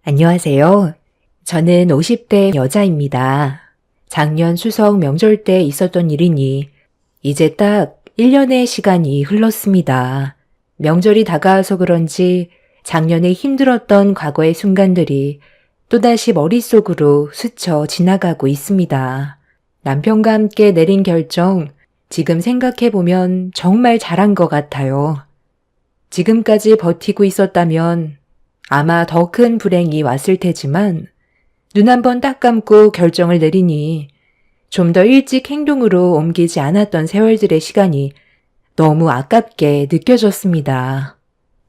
안녕하세요. 저는 50대 여자입니다. 작년 추석 명절 때 있었던 일이니 이제 딱 1년의 시간이 흘렀습니다. 명절이 다가와서 그런지 작년에 힘들었던 과거의 순간들이 또다시 머릿속으로 스쳐 지나가고 있습니다. 남편과 함께 내린 결정, 지금 생각해보면 정말 잘한 것 같아요. 지금까지 버티고 있었다면 아마 더 큰 불행이 왔을 테지만 눈 한 번 딱 감고 결정을 내리니 좀 더 일찍 행동으로 옮기지 않았던 세월들의 시간이 너무 아깝게 느껴졌습니다.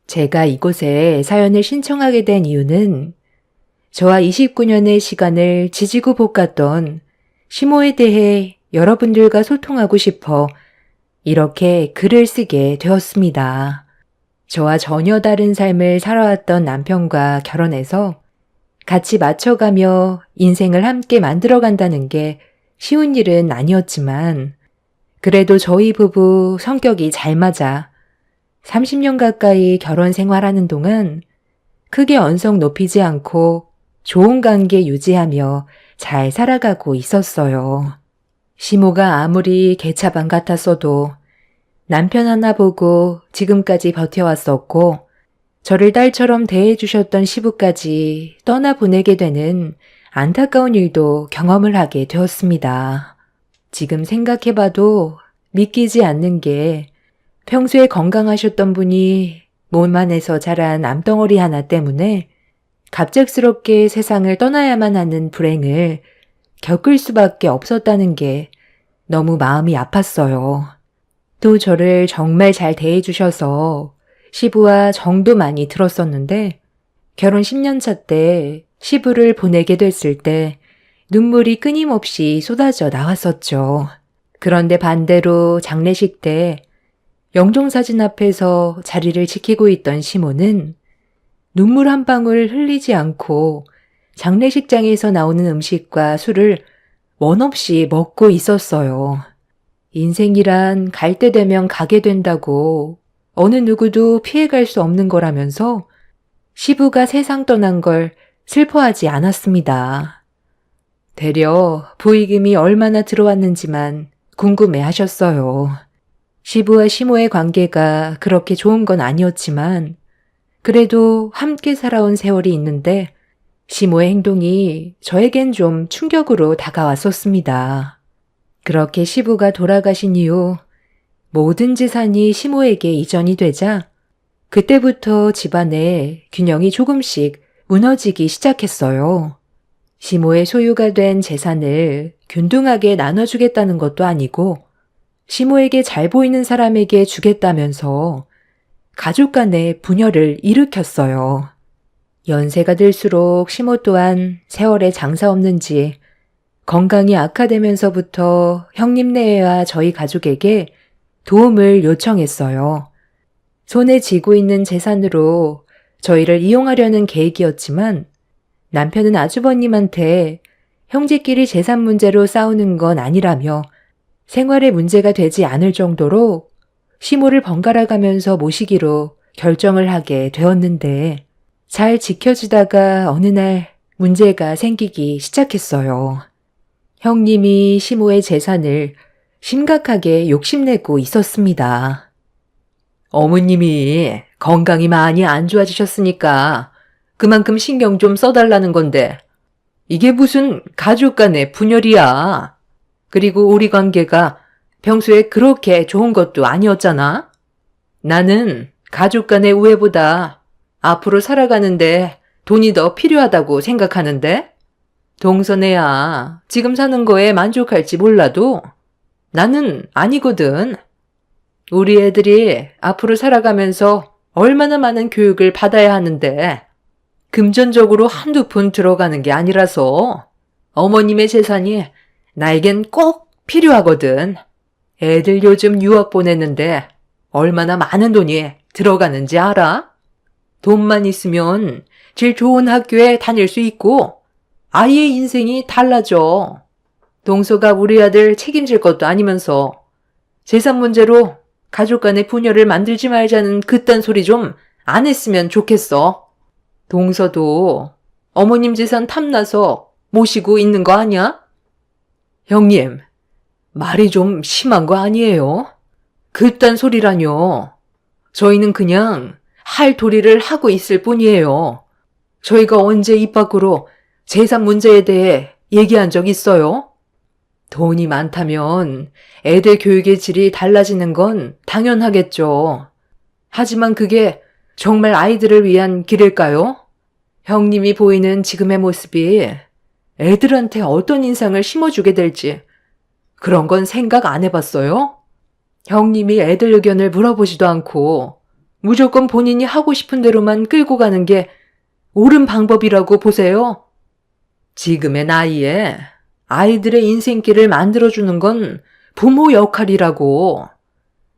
제가 이곳에 사연을 신청하게 된 이유는 저와 29년의 시간을 지지고 볶았던 시모에 대해 여러분들과 소통하고 싶어 이렇게 글을 쓰게 되었습니다. 저와 전혀 다른 삶을 살아왔던 남편과 결혼해서 같이 맞춰가며 인생을 함께 만들어간다는 게 쉬운 일은 아니었지만 그래도 저희 부부 성격이 잘 맞아 30년 가까이 결혼 생활하는 동안 크게 언성 높이지 않고 좋은 관계 유지하며 잘 살아가고 있었어요. 시모가 아무리 개차반 같았어도 남편 하나 보고 지금까지 버텨왔었고 저를 딸처럼 대해주셨던 시부까지 떠나보내게 되는 안타까운 일도 경험을 하게 되었습니다. 지금 생각해봐도 믿기지 않는 게 평소에 건강하셨던 분이 몸 안에서 자란 암덩어리 하나 때문에 갑작스럽게 세상을 떠나야만 하는 불행을 겪을 수밖에 없었다는 게 너무 마음이 아팠어요. 또 저를 정말 잘 대해주셔서 시부와 정도 많이 들었었는데 결혼 10년 차 때 시부를 보내게 됐을 때 눈물이 끊임없이 쏟아져 나왔었죠. 그런데 반대로 장례식 때 영종사진 앞에서 자리를 지키고 있던 시모는 눈물 한 방울 흘리지 않고 장례식장에서 나오는 음식과 술을 원 없이 먹고 있었어요. 인생이란 갈 때 되면 가게 된다고 어느 누구도 피해갈 수 없는 거라면서 시부가 세상 떠난 걸 슬퍼하지 않았습니다. 되려 부의금이 얼마나 들어왔는지만 궁금해 하셨어요. 시부와 시모의 관계가 그렇게 좋은 건 아니었지만 그래도 함께 살아온 세월이 있는데 시모의 행동이 저에겐 좀 충격으로 다가왔었습니다. 그렇게 시부가 돌아가신 이후 모든 재산이 시모에게 이전이 되자 그때부터 집안의 균형이 조금씩 무너지기 시작했어요. 시모의 소유가 된 재산을 균등하게 나눠주겠다는 것도 아니고 시모에게 잘 보이는 사람에게 주겠다면서 가족 간의 분열을 일으켰어요. 연세가 들수록 시모 또한 세월에 장사 없는지 건강이 악화되면서부터 형님네와 저희 가족에게 도움을 요청했어요. 손에 쥐고 있는 재산으로 저희를 이용하려는 계획이었지만 남편은 아주버님한테 형제끼리 재산 문제로 싸우는 건 아니라며 생활에 문제가 되지 않을 정도로 시모를 번갈아 가면서 모시기로 결정을 하게 되었는데 잘 지켜주다가 어느 날 문제가 생기기 시작했어요. 형님이 시모의 재산을 심각하게 욕심내고 있었습니다. 어머님이 건강이 많이 안 좋아지셨으니까 그만큼 신경 좀 써달라는 건데 이게 무슨 가족 간의 분열이야. 그리고 우리 관계가 평소에 그렇게 좋은 것도 아니었잖아. 나는 가족 간의 우애보다 앞으로 살아가는데 돈이 더 필요하다고 생각하는데 동서네야 지금 사는 거에 만족할지 몰라도 나는 아니거든. 우리 애들이 앞으로 살아가면서 얼마나 많은 교육을 받아야 하는데 금전적으로 한두 푼 들어가는 게 아니라서 어머님의 재산이 나에겐 꼭 필요하거든. 애들 요즘 유학 보냈는데 얼마나 많은 돈이 들어가는지 알아? 돈만 있으면 제일 좋은 학교에 다닐 수 있고 아이의 인생이 달라져. 동서가 우리 아들 책임질 것도 아니면서 재산 문제로 가족 간의 분열을 만들지 말자는 그딴 소리 좀 안 했으면 좋겠어. 동서도 어머님 재산 탐나서 모시고 있는 거 아니야? 형님, 말이 좀 심한 거 아니에요? 그딴 소리라뇨. 저희는 그냥 할 도리를 하고 있을 뿐이에요. 저희가 언제 입 밖으로 재산 문제에 대해 얘기한 적 있어요? 돈이 많다면 애들 교육의 질이 달라지는 건 당연하겠죠. 하지만 그게 정말 아이들을 위한 길일까요? 형님이 보이는 지금의 모습이 애들한테 어떤 인상을 심어주게 될지 그런 건 생각 안 해봤어요? 형님이 애들 의견을 물어보지도 않고 무조건 본인이 하고 싶은 대로만 끌고 가는 게 옳은 방법이라고 보세요. 지금의 나이에 아이들의 인생길을 만들어주는 건 부모 역할이라고.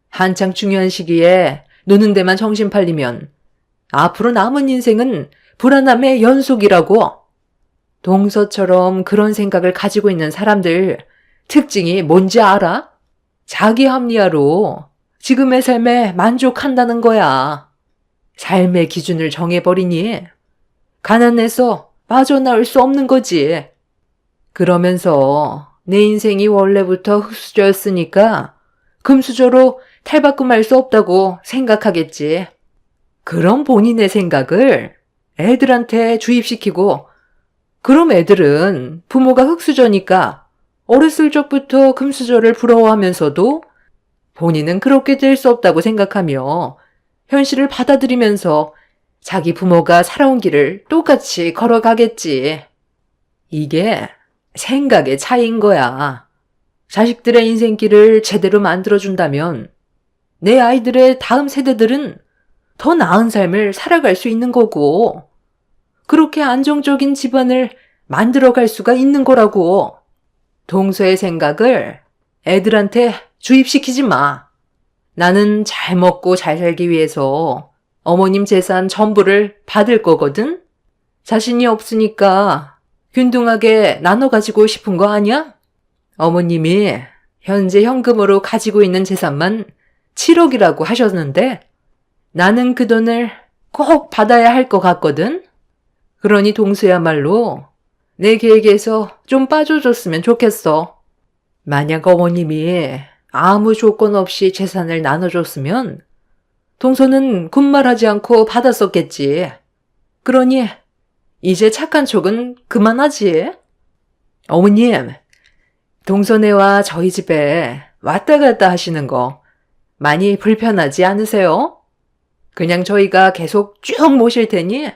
한창 중요한 시기에 노는 데만 정신 팔리면 앞으로 남은 인생은 불안함의 연속이라고. 동서처럼 그런 생각을 가지고 있는 사람들 특징이 뭔지 알아? 자기 합리화로 지금의 삶에 만족한다는 거야. 삶의 기준을 정해버리니 가난해서 빠져나올 수 없는 거지. 그러면서 내 인생이 원래부터 흙수저였으니까 금수저로 탈바꿈할 수 없다고 생각하겠지. 그런 본인의 생각을 애들한테 주입시키고 그럼 애들은 부모가 흙수저니까 어렸을 적부터 금수저를 부러워하면서도 본인은 그렇게 될 수 없다고 생각하며 현실을 받아들이면서 자기 부모가 살아온 길을 똑같이 걸어가겠지. 이게 생각의 차이인 거야. 자식들의 인생길을 제대로 만들어준다면 내 아이들의 다음 세대들은 더 나은 삶을 살아갈 수 있는 거고 그렇게 안정적인 집안을 만들어갈 수가 있는 거라고. 동서의 생각을 애들한테 주입시키지 마. 나는 잘 먹고 잘 살기 위해서 어머님 재산 전부를 받을 거거든? 자신이 없으니까 균등하게 나눠 가지고 싶은 거 아니야? 어머님이 현재 현금으로 가지고 있는 재산만 7억이라고 하셨는데 나는 그 돈을 꼭 받아야 할 것 같거든? 그러니 동수야말로 내 계획에서 좀 빠져줬으면 좋겠어. 만약 어머님이 아무 조건 없이 재산을 나눠줬으면 동서는 군말하지 않고 받았었겠지. 그러니 이제 착한 척은 그만하지. 어머님, 동서네와 저희 집에 왔다 갔다 하시는 거 많이 불편하지 않으세요? 그냥 저희가 계속 쭉 모실 테니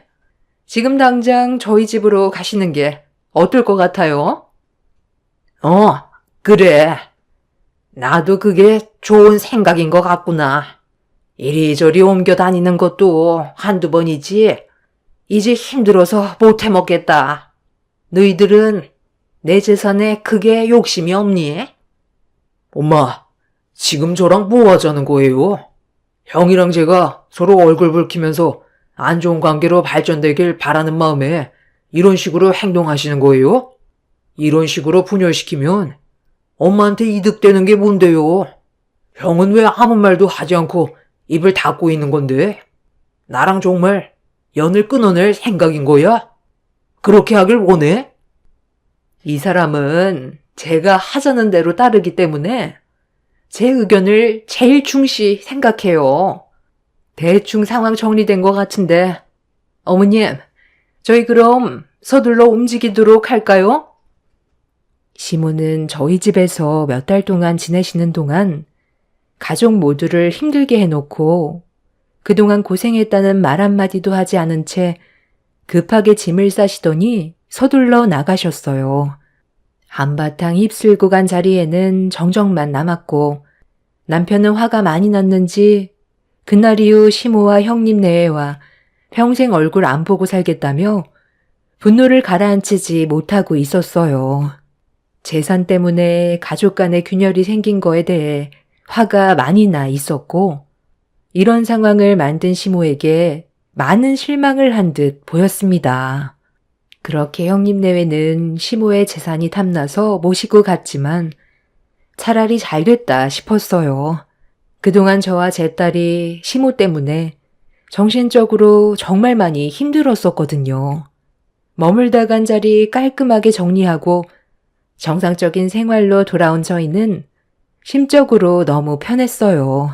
지금 당장 저희 집으로 가시는 게 어떨 것 같아요? 그래. 나도 그게 좋은 생각인 것 같구나. 이리저리 옮겨 다니는 것도 한두 번이지. 이제 힘들어서 못 해먹겠다. 너희들은 내 재산에 크게 욕심이 없니? 엄마, 지금 저랑 뭐 하자는 거예요? 형이랑 제가 서로 얼굴 붉히면서 안 좋은 관계로 발전되길 바라는 마음에 이런 식으로 행동하시는 거예요? 이런 식으로 분열시키면 엄마한테 이득되는 게 뭔데요? 형은 왜 아무 말도 하지 않고 입을 닫고 있는 건데? 나랑 정말 연을 끊어낼 생각인 거야? 그렇게 하길 원해? 이 사람은 제가 하자는 대로 따르기 때문에 제 의견을 제일 중시 생각해요. 대충 상황 정리된 것 같은데 어머님, 저희 그럼 서둘러 움직이도록 할까요? 시모는 저희 집에서 몇 달 동안 지내시는 동안 가족 모두를 힘들게 해놓고 그동안 고생했다는 말 한마디도 하지 않은 채 급하게 짐을 싸시더니 서둘러 나가셨어요. 한바탕 휩쓸고 간 자리에는 정적만 남았고 남편은 화가 많이 났는지 그날 이후 시모와 형님 내외와 평생 얼굴 안 보고 살겠다며 분노를 가라앉히지 못하고 있었어요. 재산 때문에 가족 간의 균열이 생긴 거에 대해 화가 많이 나 있었고 이런 상황을 만든 시모에게 많은 실망을 한 듯 보였습니다. 그렇게 형님 내외는 시모의 재산이 탐나서 모시고 갔지만 차라리 잘 됐다 싶었어요. 그동안 저와 제 딸이 시모 때문에 정신적으로 정말 많이 힘들었었거든요. 머물다 간 자리 깔끔하게 정리하고 정상적인 생활로 돌아온 저희는 심적으로 너무 편했어요.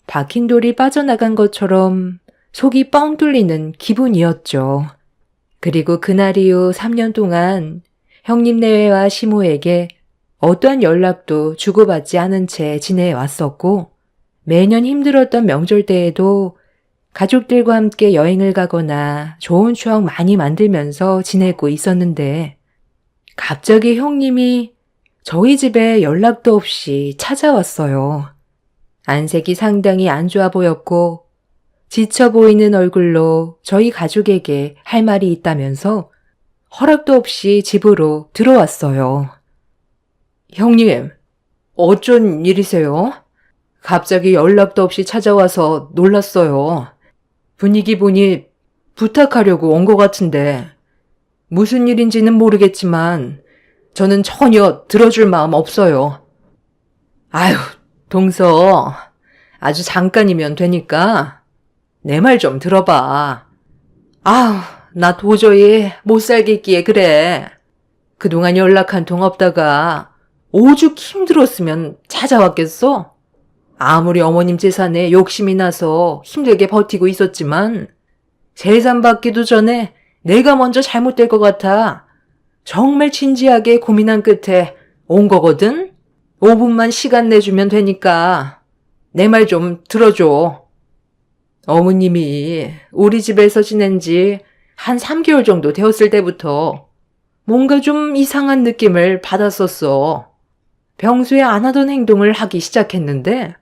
박힌 돌이 빠져나간 것처럼 속이 뻥 뚫리는 기분이었죠. 그리고 그날 이후 3년 동안 형님 내외와 시모에게 어떠한 연락도 주고받지 않은 채 지내왔었고, 매년 힘들었던 명절 때에도 가족들과 함께 여행을 가거나 좋은 추억 많이 만들면서 지내고 있었는데, 갑자기 형님이 저희 집에 연락도 없이 찾아왔어요. 안색이 상당히 안 좋아 보였고 지쳐 보이는 얼굴로 저희 가족에게 할 말이 있다면서 허락도 없이 집으로 들어왔어요. 형님, 어쩐 일이세요? 갑자기 연락도 없이 찾아와서 놀랐어요. 분위기 보니 부탁하려고 온 것 같은데 무슨 일인지는 모르겠지만 저는 전혀 들어줄 마음 없어요. 아휴, 동서, 아주 잠깐이면 되니까 내 말 좀 들어봐. 아휴, 나 도저히 못 살겠기에 그래. 그동안 연락 한 통 없다가 오죽 힘들었으면 찾아왔겠어? 아무리 어머님 재산에 욕심이 나서 힘들게 버티고 있었지만 재산 받기도 전에 내가 먼저 잘못될 것 같아 정말 진지하게 고민한 끝에 온 거거든? 5분만 시간 내주면 되니까 내 말 좀 들어줘. 어머님이 우리 집에서 지낸 지 한 3개월 정도 되었을 때부터 뭔가 좀 이상한 느낌을 받았었어. 평소에 안 하던 행동을 하기 시작했는데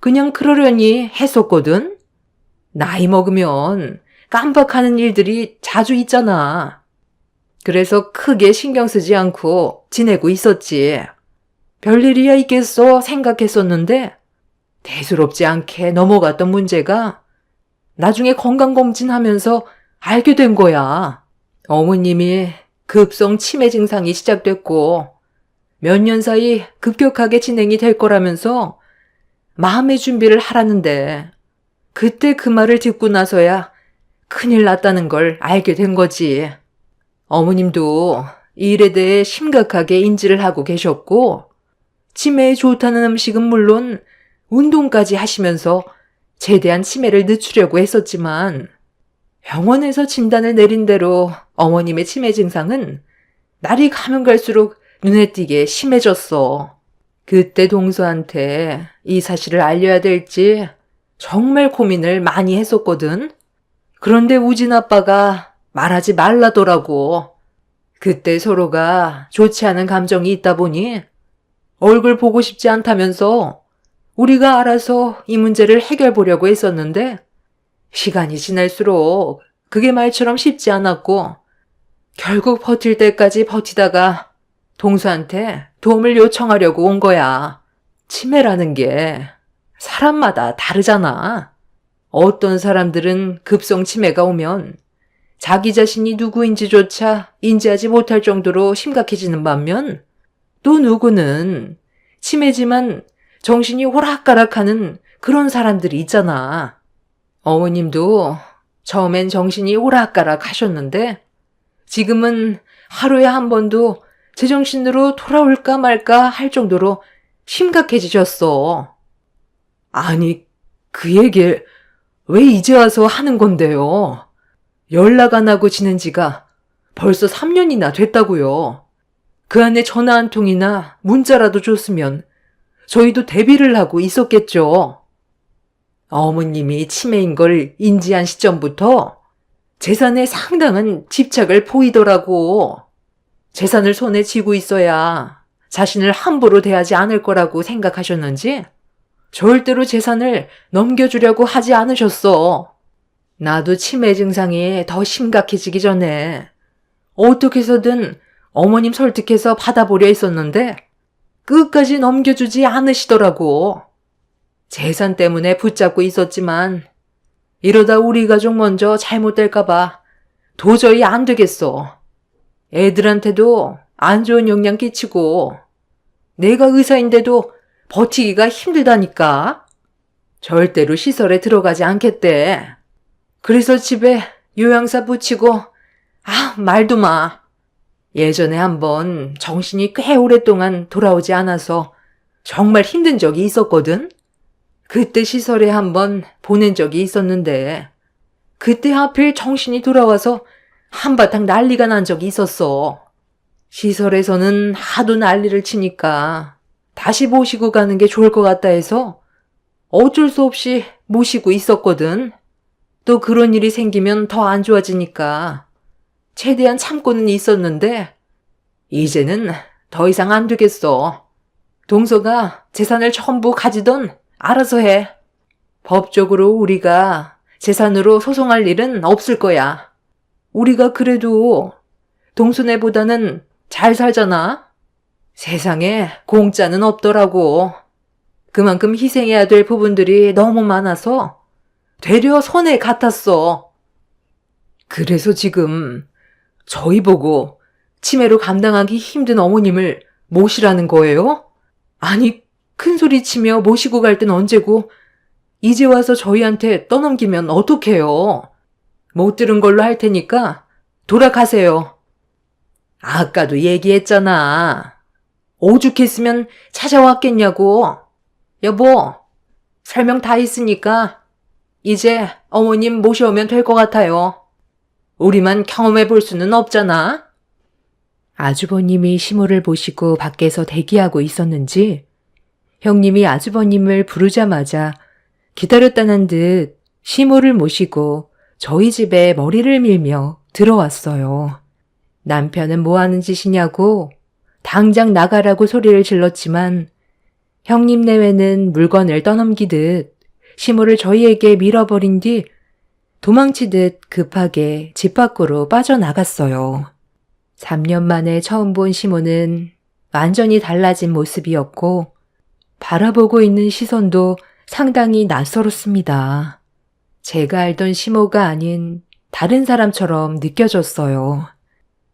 그냥 그러려니 했었거든? 나이 먹으면 깜빡하는 일들이 자주 있잖아. 그래서 크게 신경 쓰지 않고 지내고 있었지. 별일이야 있겠어 생각했었는데 대수롭지 않게 넘어갔던 문제가 나중에 건강검진하면서 알게 된 거야. 어머님이 급성 치매 증상이 시작됐고 몇 년 사이 급격하게 진행이 될 거라면서 마음의 준비를 하라는데 그때 그 말을 듣고 나서야 큰일 났다는 걸 알게 된 거지. 어머님도 이 일에 대해 심각하게 인지를 하고 계셨고 치매에 좋다는 음식은 물론 운동까지 하시면서 최대한 치매를 늦추려고 했었지만 병원에서 진단을 내린 대로 어머님의 치매 증상은 날이 가면 갈수록 눈에 띄게 심해졌어. 그때 동서한테 이 사실을 알려야 될지 정말 고민을 많이 했었거든. 그런데 우진 아빠가 말하지 말라더라고. 그때 서로가 좋지 않은 감정이 있다 보니 얼굴 보고 싶지 않다면서 우리가 알아서 이 문제를 해결 보려고 했었는데 시간이 지날수록 그게 말처럼 쉽지 않았고 결국 버틸 때까지 버티다가 동수한테 도움을 요청하려고 온 거야. 치매라는 게 사람마다 다르잖아. 어떤 사람들은 급성 치매가 오면 자기 자신이 누구인지조차 인지하지 못할 정도로 심각해지는 반면 또 누구는 치매지만 정신이 오락가락하는 그런 사람들이 있잖아. 어머님도 처음엔 정신이 오락가락 하셨는데 지금은 하루에 한 번도 제정신으로 돌아올까 말까 할 정도로 심각해지셨어. 아니, 그 얘기를 왜 이제 와서 하는 건데요? 연락 안 하고 지낸 지가 벌써 3년이나 됐다고요. 그 안에 전화 한 통이나 문자라도 줬으면 저희도 대비를 하고 있었겠죠. 어머님이 치매인 걸 인지한 시점부터 재산에 상당한 집착을 보이더라고. 재산을 손에 쥐고 있어야 자신을 함부로 대하지 않을 거라고 생각하셨는지 절대로 재산을 넘겨주려고 하지 않으셨어. 나도 치매 증상이 더 심각해지기 전에 어떻게 해서든 어머님 설득해서 받아보려 했었는데 끝까지 넘겨주지 않으시더라고. 재산 때문에 붙잡고 있었지만 이러다 우리 가족 먼저 잘못될까봐 도저히 안 되겠어. 애들한테도 안 좋은 영향 끼치고 내가 의사인데도 버티기가 힘들다니까. 절대로 시설에 들어가지 않겠대. 그래서 집에 요양사 붙이고 말도 마. 예전에 한번 정신이 꽤 오랫동안 돌아오지 않아서 정말 힘든 적이 있었거든? 그때 시설에 한번 보낸 적이 있었는데 그때 하필 정신이 돌아와서 한바탕 난리가 난 적이 있었어. 시설에서는 하도 난리를 치니까 다시 모시고 가는 게 좋을 것 같다 해서 어쩔 수 없이 모시고 있었거든. 또 그런 일이 생기면 더 안 좋아지니까 최대한 참고는 있었는데 이제는 더 이상 안 되겠어. 동서가 재산을 전부 가지던 알아서 해. 법적으로 우리가 재산으로 소송할 일은 없을 거야. 우리가 그래도 동서네보다는 잘 살잖아. 세상에 공짜는 없더라고. 그만큼 희생해야 될 부분들이 너무 많아서 되려 손해 같았어. 그래서 지금 저희 보고 치매로 감당하기 힘든 어머님을 모시라는 거예요? 아니, 큰소리 치며 모시고 갈 땐 언제고 이제 와서 저희한테 떠넘기면 어떡해요? 못 들은 걸로 할 테니까 돌아가세요. 아까도 얘기했잖아. 오죽했으면 찾아왔겠냐고. 여보, 설명 다 했으니까 이제 어머님 모셔오면 될 것 같아요. 우리만 경험해 볼 수는 없잖아. 아주버님이 시모를 보시고 밖에서 대기하고 있었는지 형님이 아주버님을 부르자마자 기다렸다는 듯 시모를 모시고 저희 집에 머리를 밀며 들어왔어요. 남편은 뭐 하는 짓이냐고 당장 나가라고 소리를 질렀지만 형님 내외는 물건을 떠넘기듯 시모를 저희에게 밀어버린 뒤 도망치듯 급하게 집 밖으로 빠져나갔어요. 3년 만에 처음 본 시모는 완전히 달라진 모습이었고 바라보고 있는 시선도 상당히 낯설었습니다. 제가 알던 시모가 아닌 다른 사람처럼 느껴졌어요.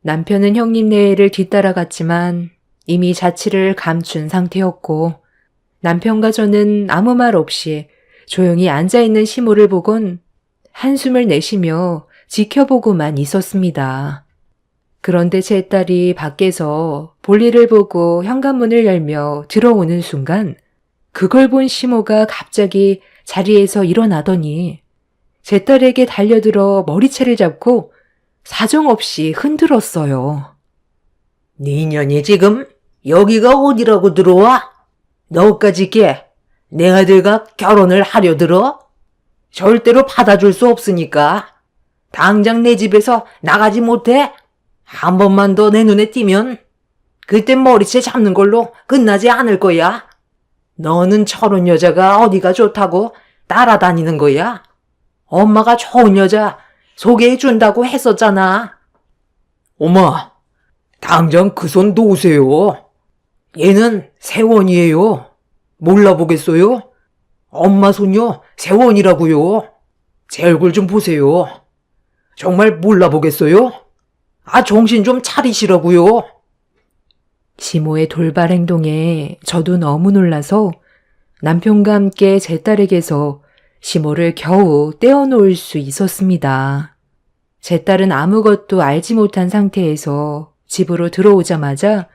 남편은 형님 내외를 뒤따라갔지만 이미 자취를 감춘 상태였고 남편과 저는 아무 말 없이 조용히 앉아있는 시모를 보곤 한숨을 내쉬며 지켜보고만 있었습니다. 그런데 제 딸이 밖에서 볼일을 보고 현관문을 열며 들어오는 순간 그걸 본 시모가 갑자기 자리에서 일어나더니 제 딸에게 달려들어 머리채를 잡고 사정없이 흔들었어요. 니년이 지금 여기가 어디라고 들어와? 너까지 내 아들과 결혼을 하려 들어? 절대로 받아줄 수 없으니까 당장 내 집에서 나가지 못해? 한 번만 더 내 눈에 띄면 그땐 머리채 잡는 걸로 끝나지 않을 거야. 너는 저런 여자가 어디가 좋다고 따라다니는 거야? 엄마가 좋은 여자 소개해 준다고 했었잖아. 엄마, 당장 그 손 놓으세요. 얘는 세원이에요. 몰라보겠어요? 엄마 손녀 세원이라고요. 제 얼굴 좀 보세요. 정말 몰라보겠어요? 정신 좀 차리시라고요. 시모의 돌발 행동에 저도 너무 놀라서 남편과 함께 제 딸에게서 시모를 겨우 떼어놓을 수 있었습니다. 제 딸은 아무것도 알지 못한 상태에서 집으로 들어오자마자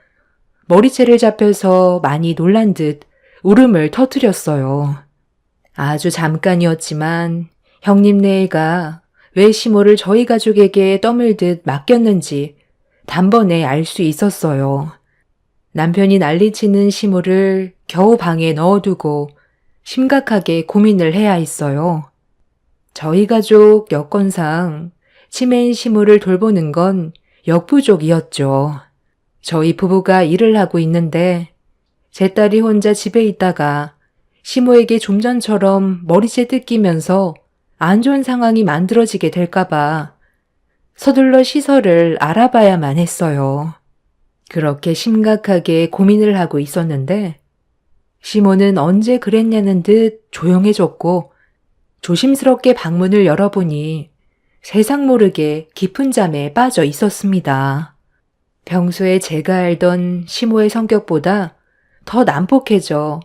머리채를 잡혀서 많이 놀란 듯 울음을 터뜨렸어요. 아주 잠깐이었지만 형님 네가 왜 시모를 저희 가족에게 떠밀듯 맡겼는지 단번에 알 수 있었어요. 남편이 난리치는 시모를 겨우 방에 넣어두고 심각하게 고민을 해야 했어요. 저희 가족 여건상 치매인 시모를 돌보는 건 역부족이었죠. 저희 부부가 일을 하고 있는데 제 딸이 혼자 집에 있다가 시모에게 좀 전처럼 머리채 뜯기면서 안 좋은 상황이 만들어지게 될까봐 서둘러 시설을 알아봐야만 했어요. 그렇게 심각하게 고민을 하고 있었는데 시모는 언제 그랬냐는 듯 조용해졌고 조심스럽게 방문을 열어보니 세상 모르게 깊은 잠에 빠져 있었습니다. 평소에 제가 알던 시모의 성격보다 더 난폭해져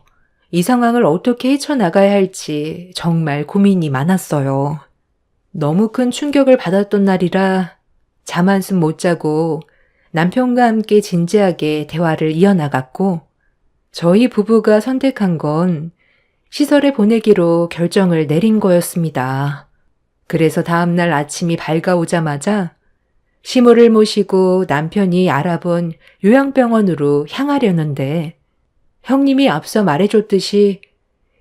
이 상황을 어떻게 헤쳐나가야 할지 정말 고민이 많았어요. 너무 큰 충격을 받았던 날이라 잠 한숨 못 자고 남편과 함께 진지하게 대화를 이어나갔고, 저희 부부가 선택한 건 시설에 보내기로 결정을 내린 거였습니다. 그래서 다음날 아침이 밝아오자마자 시모를 모시고 남편이 알아본 요양병원으로 향하려는데, 형님이 앞서 말해줬듯이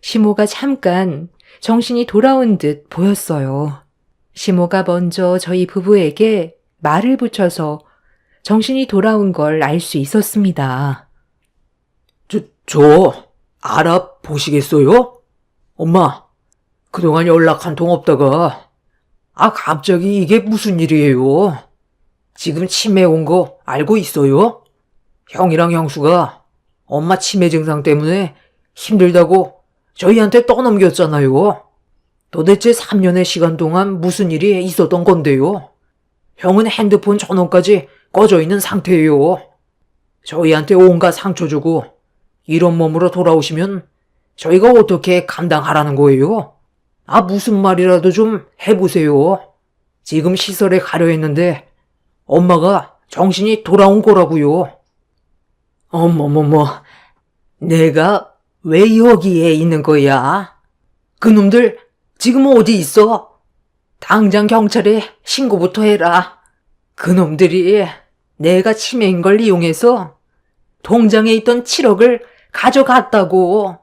시모가 잠깐 정신이 돌아온 듯 보였어요. 시모가 먼저 저희 부부에게 말을 붙여서 정신이 돌아온 걸 알 수 있었습니다. 저 알아보시겠어요? 엄마, 그동안 연락 한 통 없다가 갑자기 이게 무슨 일이에요? 지금 치매 온 거 알고 있어요? 형이랑 형수가 엄마 치매 증상 때문에 힘들다고 저희한테 떠넘겼잖아요. 도대체 3년의 시간 동안 무슨 일이 있었던 건데요? 형은 핸드폰 전원까지 꺼져 있는 상태예요. 저희한테 온갖 상처 주고 이런 몸으로 돌아오시면 저희가 어떻게 감당하라는 거예요? 무슨 말이라도 좀 해보세요. 지금 시설에 가려 했는데 엄마가 정신이 돌아온 거라고요. 어머머머, 내가 왜 여기에 있는 거야? 그놈들 지금 어디 있어? 당장 경찰에 신고부터 해라. 그놈들이 내가 치매인 걸 이용해서 통장에 있던 7억을 가져갔다고.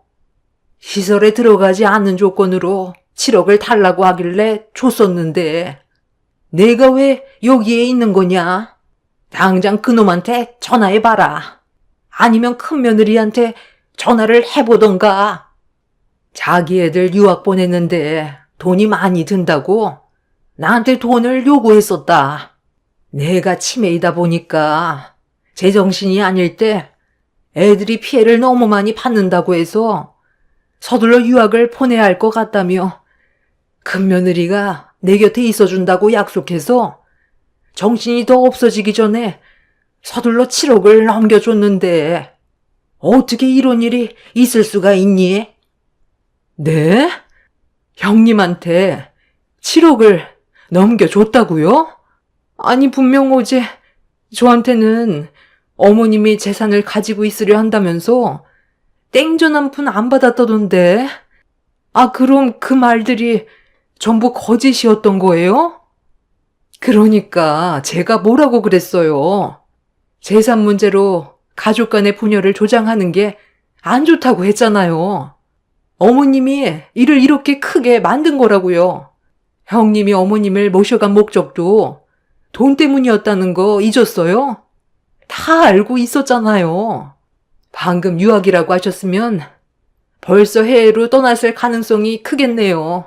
시설에 들어가지 않는 조건으로 7억을 달라고 하길래 줬었는데 내가 왜 여기에 있는 거냐? 당장 그놈한테 전화해봐라. 아니면 큰며느리한테 전화를 해보던가. 자기 애들 유학 보냈는데 돈이 많이 든다고 나한테 돈을 요구했었다. 내가 치매이다 보니까 제정신이 아닐 때 애들이 피해를 너무 많이 받는다고 해서 서둘러 유학을 보내야 할 것 같다며 큰며느리가 내 곁에 있어준다고 약속해서 정신이 더 없어지기 전에 서둘러 7억을 넘겨줬는데 어떻게 이런 일이 있을 수가 있니? 네? 형님한테 7억을 넘겨줬다고요? 아니, 분명 어제 저한테는 어머님이 재산을 가지고 있으려 한다면서 땡전 한 푼 안 받았다던데. 그럼 그 말들이 전부 거짓이었던 거예요? 그러니까 제가 뭐라고 그랬어요. 재산 문제로 가족 간의 분열을 조장하는 게 안 좋다고 했잖아요. 어머님이 일을 이렇게 크게 만든 거라고요. 형님이 어머님을 모셔간 목적도 돈 때문이었다는 거 잊었어요? 다 알고 있었잖아요. 방금 유학이라고 하셨으면 벌써 해외로 떠났을 가능성이 크겠네요.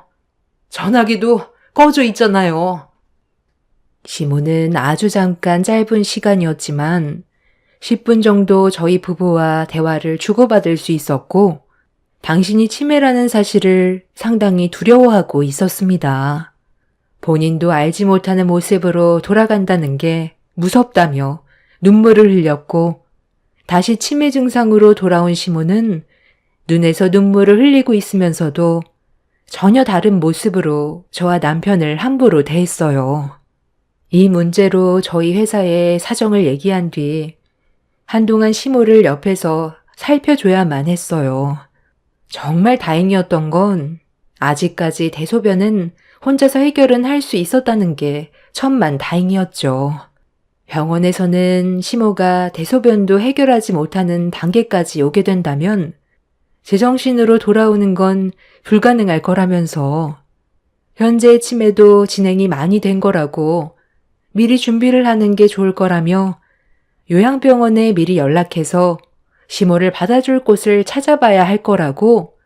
전화기도 꺼져 있잖아요. 시모는 아주 잠깐 짧은 시간이었지만 10분 정도 저희 부부와 대화를 주고받을 수 있었고, 당신이 치매라는 사실을 상당히 두려워하고 있었습니다. 본인도 알지 못하는 모습으로 돌아간다는 게 무섭다며 눈물을 흘렸고, 다시 치매 증상으로 돌아온 시모는 눈에서 눈물을 흘리고 있으면서도 전혀 다른 모습으로 저와 남편을 함부로 대했어요. 이 문제로 저희 회사에 사정을 얘기한 뒤 한동안 시모를 옆에서 살펴줘야만 했어요. 정말 다행이었던 건 아직까지 대소변은 혼자서 해결은 할 수 있었다는 게 천만 다행이었죠. 병원에서는 시모가 대소변도 해결하지 못하는 단계까지 오게 된다면 제정신으로 돌아오는 건 불가능할 거라면서 현재의 치매도 진행이 많이 된 거라고 미리 준비를 하는 게 좋을 거라며 요양병원에 미리 연락해서 시모를 받아줄 곳을 찾아봐야 할 거라고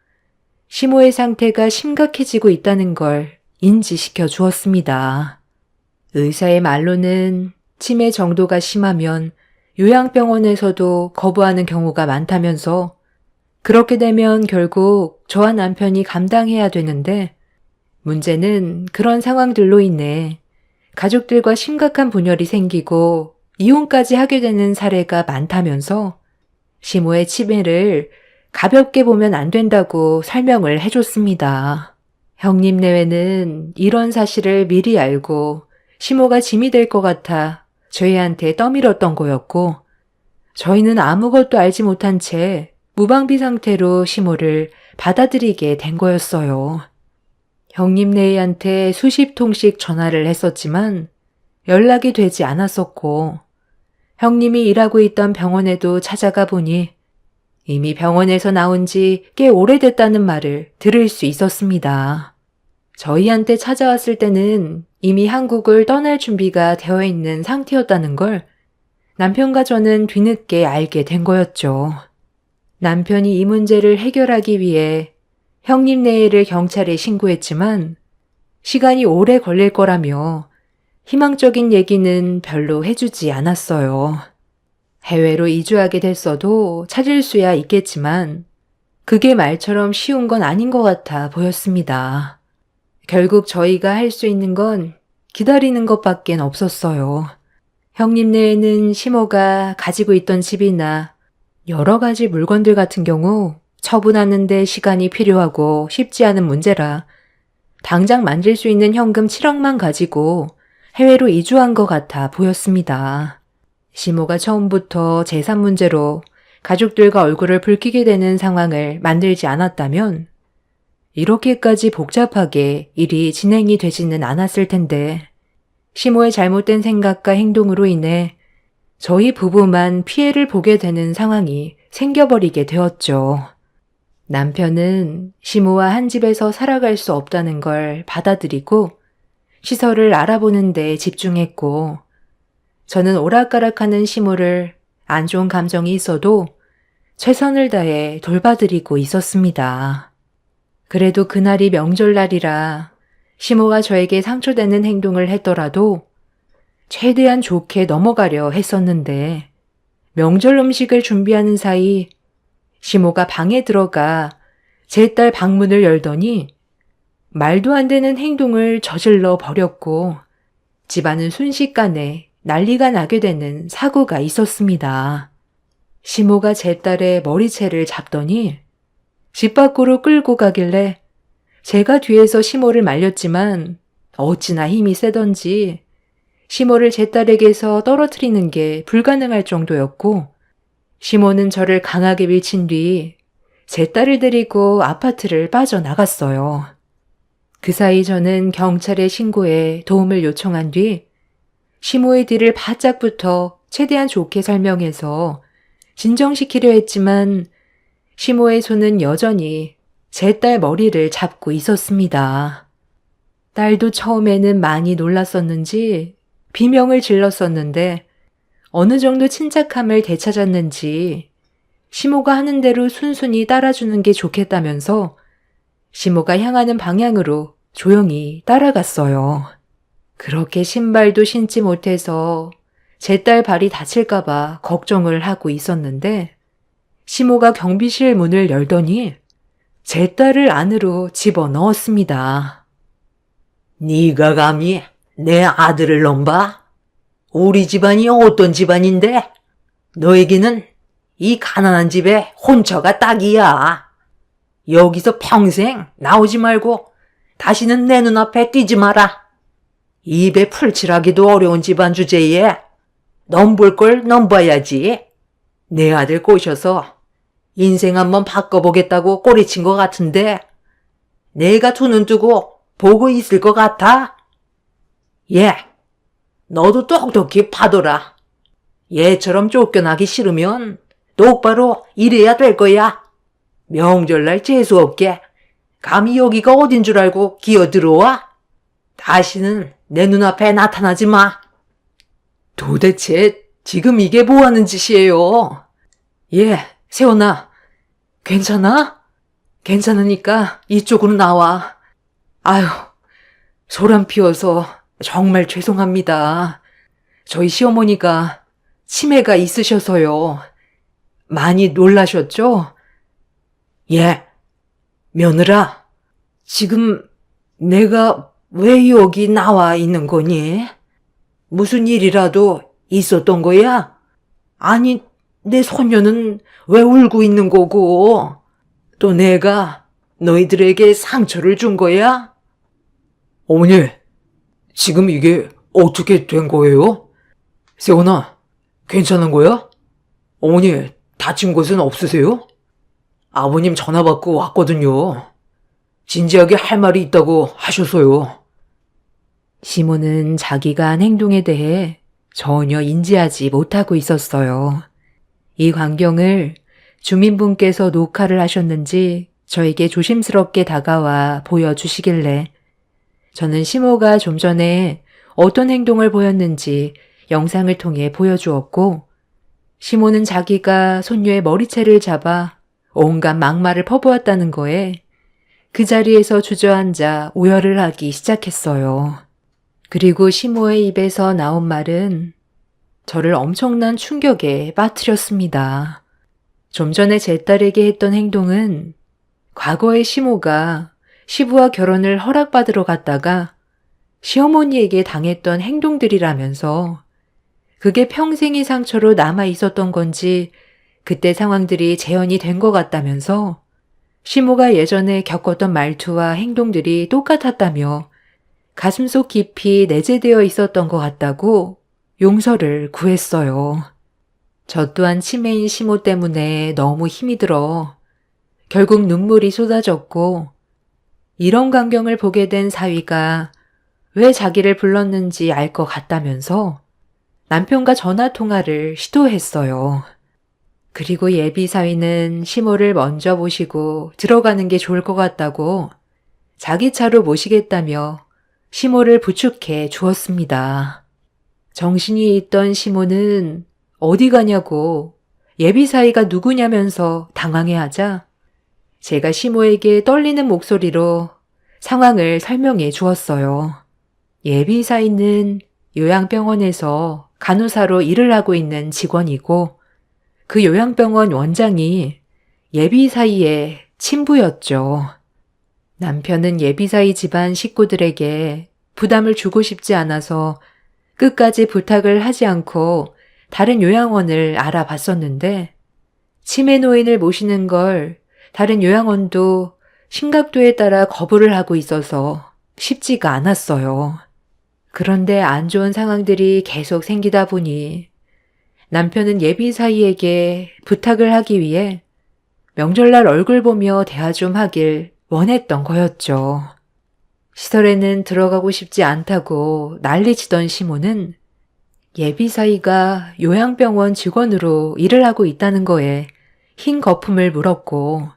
시모의 상태가 심각해지고 있다는 걸 인지시켜 주었습니다. 의사의 말로는 치매 정도가 심하면 요양병원에서도 거부하는 경우가 많다면서 그렇게 되면 결국 저와 남편이 감당해야 되는데 문제는 그런 상황들로 인해 가족들과 심각한 분열이 생기고 이혼까지 하게 되는 사례가 많다면서 시모의 치매를 가볍게 보면 안 된다고 설명을 해줬습니다. 형님 내외는 이런 사실을 미리 알고 시모가 짐이 될 것 같아 저희한테 떠밀었던 거였고, 저희는 아무것도 알지 못한 채 무방비 상태로 시모를 받아들이게 된 거였어요. 형님네한테 수십 통씩 전화를 했었지만 연락이 되지 않았었고, 형님이 일하고 있던 병원에도 찾아가 보니 이미 병원에서 나온 지 꽤 오래됐다는 말을 들을 수 있었습니다. 저희한테 찾아왔을 때는 이미 한국을 떠날 준비가 되어 있는 상태였다는 걸 남편과 저는 뒤늦게 알게 된 거였죠. 남편이 이 문제를 해결하기 위해 형님네를 경찰에 신고했지만 시간이 오래 걸릴 거라며 희망적인 얘기는 별로 해주지 않았어요. 해외로 이주하게 됐어도 찾을 수야 있겠지만 그게 말처럼 쉬운 건 아닌 것 같아 보였습니다. 결국 저희가 할 수 있는 건 기다리는 것밖엔 없었어요. 형님네에는 시모가 가지고 있던 집이나 여러 가지 물건들 같은 경우 처분하는데 시간이 필요하고 쉽지 않은 문제라 당장 만질 수 있는 현금 7억만 가지고 해외로 이주한 것 같아 보였습니다. 시모가 처음부터 재산 문제로 가족들과 얼굴을 붉히게 되는 상황을 만들지 않았다면 이렇게까지 복잡하게 일이 진행이 되지는 않았을 텐데, 시모의 잘못된 생각과 행동으로 인해 저희 부부만 피해를 보게 되는 상황이 생겨버리게 되었죠. 남편은 시모와 한 집에서 살아갈 수 없다는 걸 받아들이고 시설을 알아보는 데 집중했고, 저는 오락가락하는 시모를 안 좋은 감정이 있어도 최선을 다해 돌봐드리고 있었습니다. 그래도 그날이 명절날이라 시모가 저에게 상처되는 행동을 했더라도 최대한 좋게 넘어가려 했었는데, 명절 음식을 준비하는 사이 시모가 방에 들어가 제 딸 방문을 열더니 말도 안 되는 행동을 저질러 버렸고 집안은 순식간에 난리가 나게 되는 사고가 있었습니다. 시모가 제 딸의 머리채를 잡더니 집 밖으로 끌고 가길래 제가 뒤에서 시모를 말렸지만 어찌나 힘이 세던지 시모를 제 딸에게서 떨어뜨리는 게 불가능할 정도였고, 시모는 저를 강하게 밀친 뒤 제 딸을 데리고 아파트를 빠져나갔어요. 그 사이 저는 경찰에 신고해 도움을 요청한 뒤 시모의 뒤를 바짝부터 최대한 좋게 설명해서 진정시키려 했지만 시모의 손은 여전히 제 딸 머리를 잡고 있었습니다. 딸도 처음에는 많이 놀랐었는지 비명을 질렀었는데 어느 정도 침착함을 되찾았는지 시모가 하는 대로 순순히 따라주는 게 좋겠다면서 시모가 향하는 방향으로 조용히 따라갔어요. 그렇게 신발도 신지 못해서 제 딸 발이 다칠까봐 걱정을 하고 있었는데 시모가 경비실 문을 열더니 제 딸을 안으로 집어넣었습니다. 네가 감히 내 아들을 넘봐? 우리 집안이 어떤 집안인데? 너에게는 이 가난한 집에 혼처가 딱이야. 여기서 평생 나오지 말고 다시는 내 눈앞에 띄지 마라. 입에 풀칠하기도 어려운 집안 주제에 넘볼 걸 넘봐야지. 내 아들 꼬셔서 인생 한번 바꿔보겠다고 꼬리친 것 같은데 내가 두 눈 뜨고 보고 있을 것 같아? 너도 똑똑히 봐둬라. 얘처럼 쫓겨나기 싫으면 똑바로 일해야 될 거야. 명절날 재수없게 감히 여기가 어딘 줄 알고 기어들어와? 다시는 내 눈앞에 나타나지 마. 도대체 지금 이게 뭐 하는 짓이에요? 세원아, 괜찮아? 괜찮으니까 이쪽으로 나와. 아유, 소란 피워서 정말 죄송합니다. 저희 시어머니가 치매가 있으셔서요. 많이 놀라셨죠? 며느라, 지금 내가 왜 여기 나와 있는 거니? 무슨 일이라도 있었던 거야? 아니, 내 손녀는 왜 울고 있는 거고? 또 내가 너희들에게 상처를 준 거야? 어머니, 지금 이게 어떻게 된 거예요? 세훈아, 괜찮은 거야? 어머니, 다친 곳은 없으세요? 아버님 전화 받고 왔거든요. 진지하게 할 말이 있다고 하셔서요. 시몬은 자기가 한 행동에 대해 전혀 인지하지 못하고 있었어요. 이 광경을 주민분께서 녹화를 하셨는지 저에게 조심스럽게 다가와 보여주시길래 저는 시모가 좀 전에 어떤 행동을 보였는지 영상을 통해 보여주었고, 시모는 자기가 손녀의 머리채를 잡아 온갖 막말을 퍼부었다는 거에 그 자리에서 주저앉아 오열을 하기 시작했어요. 그리고 시모의 입에서 나온 말은 저를 엄청난 충격에 빠뜨렸습니다. 좀 전에 제 딸에게 했던 행동은 과거에 시모가 시부와 결혼을 허락받으러 갔다가 시어머니에게 당했던 행동들이라면서 그게 평생의 상처로 남아 있었던 건지 그때 상황들이 재현이 된 것 같다면서 시모가 예전에 겪었던 말투와 행동들이 똑같았다며 가슴속 깊이 내재되어 있었던 것 같다고 용서를 구했어요. 저 또한 치매인 시모 때문에 너무 힘이 들어 결국 눈물이 쏟아졌고, 이런 광경을 보게 된 사위가 왜 자기를 불렀는지 알 것 같다면서 남편과 전화 통화를 시도했어요. 그리고 예비 사위는 시모를 먼저 모시고 들어가는 게 좋을 것 같다고 자기 차로 모시겠다며 시모를 부축해 주었습니다. 정신이 있던 시모는 어디 가냐고 예비 사위가 누구냐면서 당황해하자 제가 시모에게 떨리는 목소리로 상황을 설명해 주었어요. 예비 사위는 요양병원에서 간호사로 일을 하고 있는 직원이고 그 요양병원 원장이 예비 사위의 친부였죠. 남편은 예비 사위 집안 식구들에게 부담을 주고 싶지 않아서 끝까지 부탁을 하지 않고 다른 요양원을 알아봤었는데 치매 노인을 모시는 걸 다른 요양원도 심각도에 따라 거부를 하고 있어서 쉽지가 않았어요. 그런데 안 좋은 상황들이 계속 생기다 보니 남편은 예비 사위에게 부탁을 하기 위해 명절날 얼굴 보며 대화 좀 하길 원했던 거였죠. 시설에는 들어가고 싶지 않다고 난리치던 시모는 예비 사위가 요양병원 직원으로 일을 하고 있다는 거에 흰 거품을 물었고,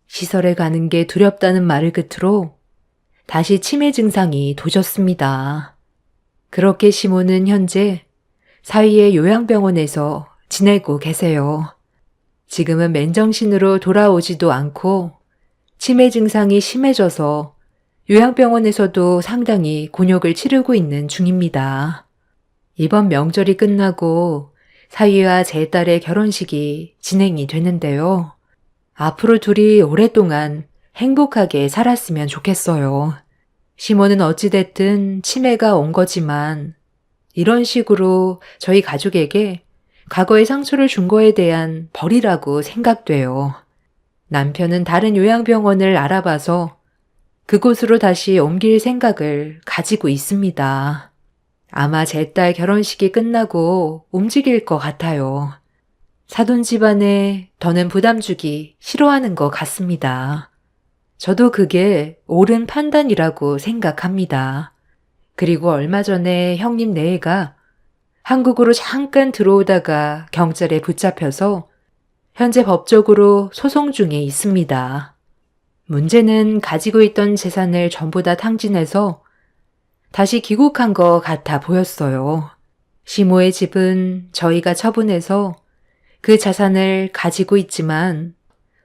시설에 가는 게 두렵다는 말을 끝으로 다시 치매 증상이 도졌습니다. 그렇게 시모는 현재 사위의 요양병원에서 지내고 계세요. 지금은 맨정신으로 돌아오지도 않고 치매 증상이 심해져서 요양병원에서도 상당히 곤욕을 치르고 있는 중입니다. 이번 명절이 끝나고 사위와 제 딸의 결혼식이 진행이 되는데요. 앞으로 둘이 오랫동안 행복하게 살았으면 좋겠어요. 시모는 어찌됐든 치매가 온 거지만 이런 식으로 저희 가족에게 과거의 상처를 준 거에 대한 벌이라고 생각돼요. 남편은 다른 요양병원을 알아봐서 그곳으로 다시 옮길 생각을 가지고 있습니다. 아마 제 딸 결혼식이 끝나고 움직일 것 같아요. 사돈 집안에 더는 부담 주기 싫어하는 것 같습니다. 저도 그게 옳은 판단이라고 생각합니다. 그리고 얼마 전에 형님 내외가 한국으로 잠깐 들어오다가 경찰에 붙잡혀서 현재 법적으로 소송 중에 있습니다. 문제는 가지고 있던 재산을 전부 다 탕진해서 다시 귀국한 것 같아 보였어요. 시모의 집은 저희가 처분해서 그 자산을 가지고 있지만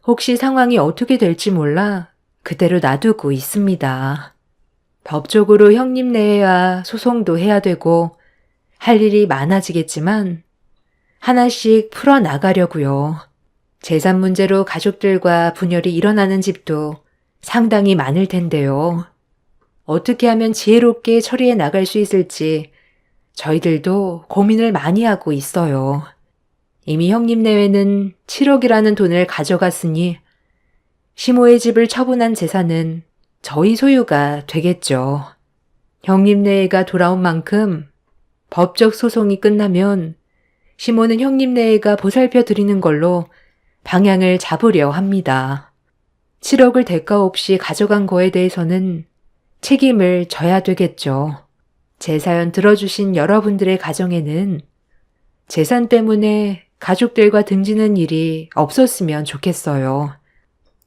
혹시 상황이 어떻게 될지 몰라 그대로 놔두고 있습니다. 법적으로 형님 내외와 소송도 해야 되고 할 일이 많아지겠지만 하나씩 풀어나가려고요. 재산 문제로 가족들과 분열이 일어나는 집도 상당히 많을 텐데요. 어떻게 하면 지혜롭게 처리해 나갈 수 있을지 저희들도 고민을 많이 하고 있어요. 이미 형님 내외는 7억이라는 돈을 가져갔으니 시모의 집을 처분한 재산은 저희 소유가 되겠죠. 형님 내외가 돌아온 만큼 법적 소송이 끝나면 시모는 형님네가 보살펴 드리는 걸로 방향을 잡으려 합니다. 7억을 대가 없이 가져간 거에 대해서는 책임을 져야 되겠죠. 제 사연 들어주신 여러분들의 가정에는 재산 때문에 가족들과 등지는 일이 없었으면 좋겠어요.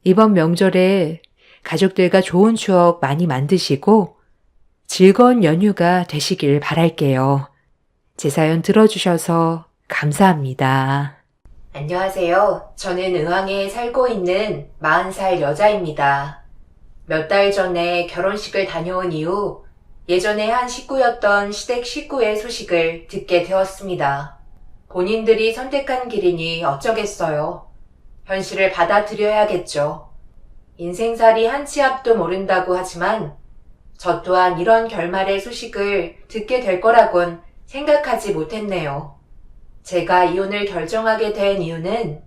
이번 명절에 가족들과 좋은 추억 많이 만드시고 즐거운 연휴가 되시길 바랄게요. 제 사연 들어주셔서 감사합니다. 안녕하세요. 저는 의왕에 살고 있는 40살 여자입니다. 몇 달 전에 결혼식을 다녀온 이후 예전에 한 식구였던 시댁 식구의 소식을 듣게 되었습니다. 본인들이 선택한 길이니 어쩌겠어요. 현실을 받아들여야겠죠. 인생살이 한 치 앞도 모른다고 하지만 저 또한 이런 결말의 소식을 듣게 될 거라곤 생각하지 못했네요. 제가 이혼을 결정하게 된 이유는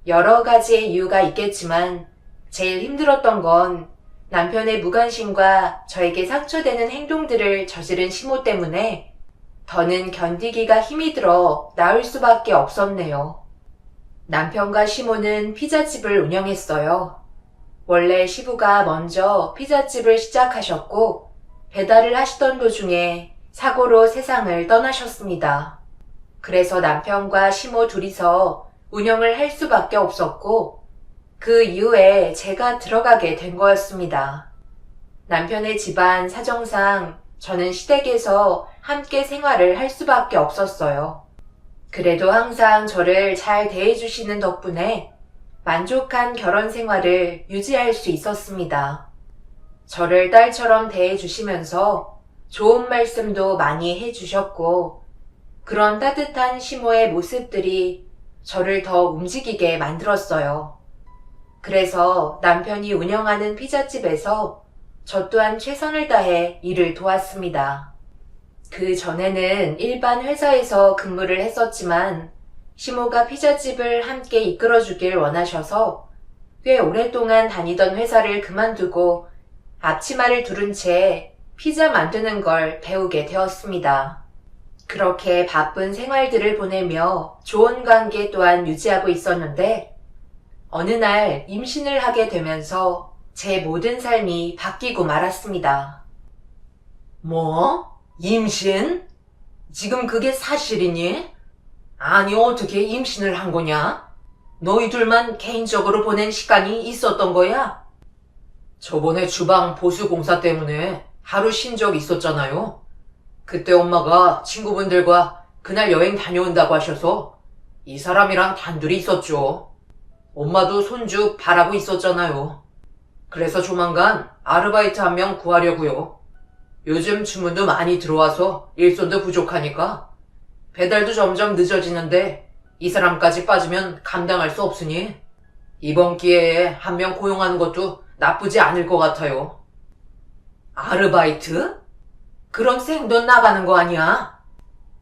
여러 가지의 이유가 있겠지만 제일 힘들었던 건 남편의 무관심과 저에게 상처되는 행동들을 저지른 시모 때문에 더는 견디기가 힘이 들어 나을 수밖에 없었네요. 남편과 시모는 피자집을 운영했어요. 원래 시부가 먼저 피자집을 시작하셨고 배달을 하시던 도중에 사고로 세상을 떠나셨습니다. 그래서 남편과 시모 둘이서 운영을 할 수밖에 없었고 그 이후에 제가 들어가게 된 거였습니다. 남편의 집안 사정상 저는 시댁에서 함께 생활을 할 수밖에 없었어요. 그래도 항상 저를 잘 대해주시는 덕분에 만족한 결혼 생활을 유지할 수 있었습니다. 저를 딸처럼 대해주시면서 좋은 말씀도 많이 해주셨고 그런 따뜻한 시모의 모습들이 저를 더 움직이게 만들었어요. 그래서 남편이 운영하는 피자집에서 저 또한 최선을 다해 일을 도왔습니다. 그 전에는 일반 회사에서 근무를 했었지만 시모가 피자집을 함께 이끌어주길 원하셔서 꽤 오랫동안 다니던 회사를 그만두고 앞치마를 두른 채 피자 만드는 걸 배우게 되었습니다. 그렇게 바쁜 생활들을 보내며 좋은 관계 또한 유지하고 있었는데 어느 날 임신을 하게 되면서 제 모든 삶이 바뀌고 말았습니다. 뭐? 임신? 지금 그게 사실이니? 아니, 어떻게 임신을 한 거냐? 너희들만 개인적으로 보낸 시간이 있었던 거야? 저번에 주방 보수 공사 때문에 하루 쉰 적 있었잖아요. 그때 엄마가 친구분들과 그날 여행 다녀온다고 하셔서 이 사람이랑 단둘이 있었죠. 엄마도 손주 바라고 있었잖아요. 그래서 조만간 아르바이트 한 명 구하려고요. 요즘 주문도 많이 들어와서 일손도 부족하니까 배달도 점점 늦어지는데 이 사람까지 빠지면 감당할 수 없으니 이번 기회에 한 명 고용하는 것도 나쁘지 않을 것 같아요. 아르바이트? 그럼 생돈 나가는 거 아니야?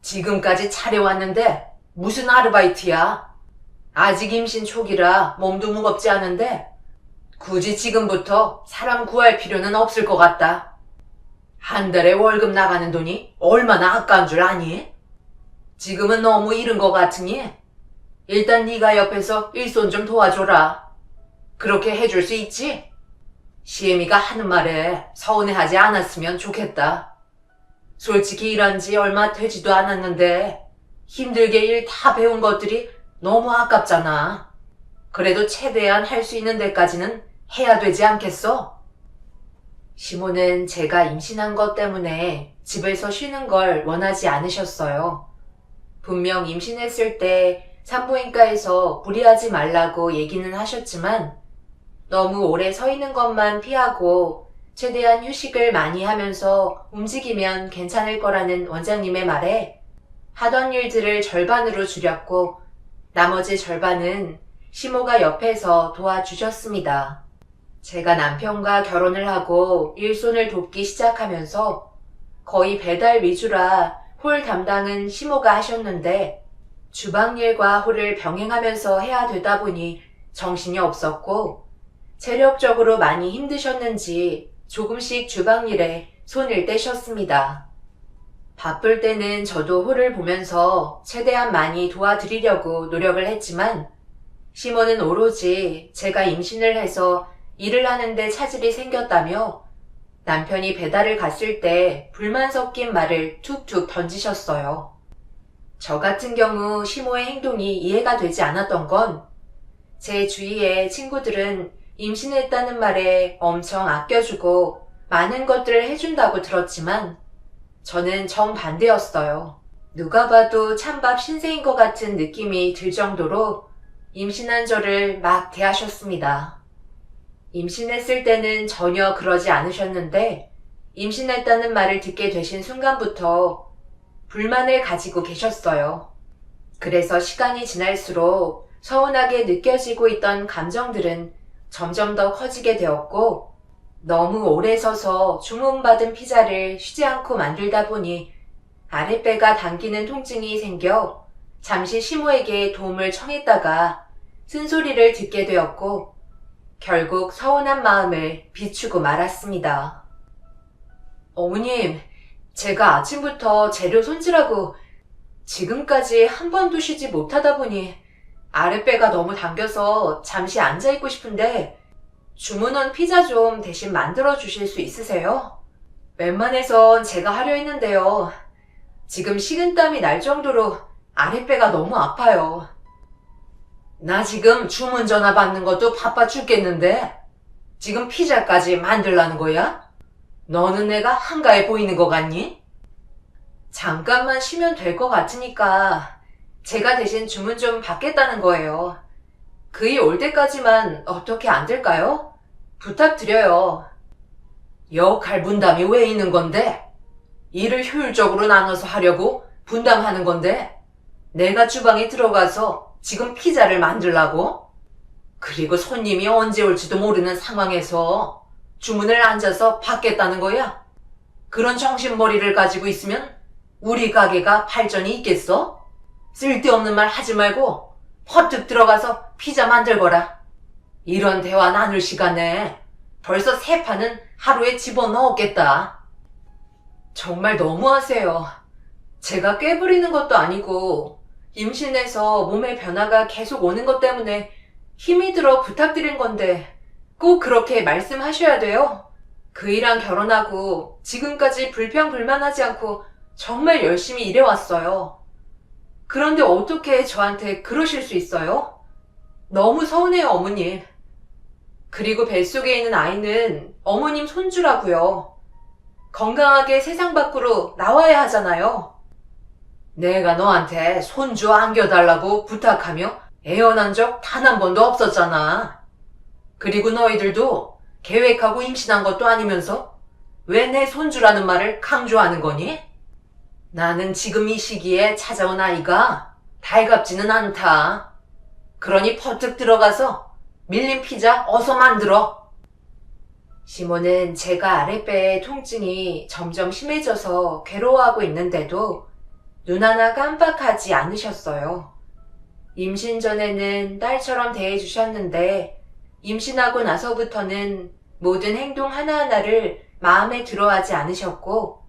지금까지 차려왔는데 무슨 아르바이트야? 아직 임신 초기라 몸도 무겁지 않은데 굳이 지금부터 사람 구할 필요는 없을 것 같다. 한 달에 월급 나가는 돈이 얼마나 아까운 줄 아니? 지금은 너무 이른 것 같으니 일단 네가 옆에서 일손 좀 도와줘라. 그렇게 해줄 수 있지? 시애미가 하는 말에 서운해하지 않았으면 좋겠다. 솔직히 일한 지 얼마 되지도 않았는데 힘들게 일 다 배운 것들이 너무 아깝잖아. 그래도 최대한 할 수 있는 데까지는 해야 되지 않겠어? 시모는 제가 임신한 것 때문에 집에서 쉬는 걸 원하지 않으셨어요. 분명 임신했을 때 산부인과에서 무리하지 말라고 얘기는 하셨지만 너무 오래 서 있는 것만 피하고 최대한 휴식을 많이 하면서 움직이면 괜찮을 거라는 원장님의 말에 하던 일들을 절반으로 줄였고 나머지 절반은 시모가 옆에서 도와주셨습니다. 제가 남편과 결혼을 하고 일손을 돕기 시작하면서 거의 배달 위주라 홀 담당은 시모가 하셨는데 주방일과 홀을 병행하면서 해야 되다 보니 정신이 없었고 체력적으로 많이 힘드셨는지 조금씩 주방일에 손을 떼셨습니다. 바쁠 때는 저도 홀을 보면서 최대한 많이 도와드리려고 노력을 했지만 시몬은 오로지 제가 임신을 해서 일을 하는데 차질이 생겼다며 남편이 배달을 갔을 때 불만 섞인 말을 툭툭 던지셨어요. 저 같은 경우 시모의 행동이 이해가 되지 않았던 건 제 주위의 친구들은 임신했다는 말에 엄청 아껴주고 많은 것들을 해준다고 들었지만 저는 정반대였어요. 누가 봐도 찬밥 신세인 것 같은 느낌이 들 정도로 임신한 저를 막 대하셨습니다. 임신했을 때는 전혀 그러지 않으셨는데 임신했다는 말을 듣게 되신 순간부터 불만을 가지고 계셨어요. 그래서 시간이 지날수록 서운하게 느껴지고 있던 감정들은 점점 더 커지게 되었고 너무 오래 서서 주문받은 피자를 쉬지 않고 만들다 보니 아랫배가 당기는 통증이 생겨 잠시 시모에게 도움을 청했다가 쓴소리를 듣게 되었고 결국 서운한 마음을 비추고 말았습니다. 어머님, 제가 아침부터 재료 손질하고 지금까지 한 번도 쉬지 못하다 보니 아랫배가 너무 당겨서 잠시 앉아있고 싶은데 주문한 피자 좀 대신 만들어 주실 수 있으세요? 웬만해선 제가 하려 했는데요. 지금 식은땀이 날 정도로 아랫배가 너무 아파요. 나 지금 주문 전화 받는 것도 바빠 죽겠는데 지금 피자까지 만들라는 거야? 너는 내가 한가해 보이는 것 같니? 잠깐만 쉬면 될 것 같으니까 제가 대신 주문 좀 받겠다는 거예요. 그이 올 때까지만 어떻게 안 될까요? 부탁드려요. 역할 분담이 왜 있는 건데? 일을 효율적으로 나눠서 하려고 분담하는 건데 내가 주방에 들어가서 지금 피자를 만들라고? 그리고 손님이 언제 올지도 모르는 상황에서 주문을 앉아서 받겠다는 거야? 그런 정신머리를 가지고 있으면 우리 가게가 발전이 있겠어? 쓸데없는 말 하지 말고 퍼뜩 들어가서 피자 만들거라. 이런 대화 나눌 시간에 벌써 3판은 하루에 집어넣었겠다. 정말 너무하세요. 제가 꾀부리는 것도 아니고 임신해서 몸의 변화가 계속 오는 것 때문에 힘이 들어 부탁드린 건데 꼭 그렇게 말씀하셔야 돼요? 그이랑 결혼하고 지금까지 불평불만하지 않고 정말 열심히 일해왔어요. 그런데 어떻게 저한테 그러실 수 있어요? 너무 서운해요, 어머님. 그리고 뱃속에 있는 아이는 어머님 손주라고요. 건강하게 세상 밖으로 나와야 하잖아요. 내가 너한테 손주 안겨달라고 부탁하며 애원한 적 단 한 번도 없었잖아. 그리고 너희들도 계획하고 임신한 것도 아니면서 왜 내 손주라는 말을 강조하는 거니? 나는 지금 이 시기에 찾아온 아이가 달갑지는 않다. 그러니 퍼뜩 들어가서 밀린 피자 어서 만들어. 시몬은 제가 아랫배의 통증이 점점 심해져서 괴로워하고 있는데도 눈 하나 깜빡하지 않으셨어요. 임신 전에는 딸처럼 대해주셨는데 임신하고 나서부터는 모든 행동 하나하나를 마음에 들어하지 않으셨고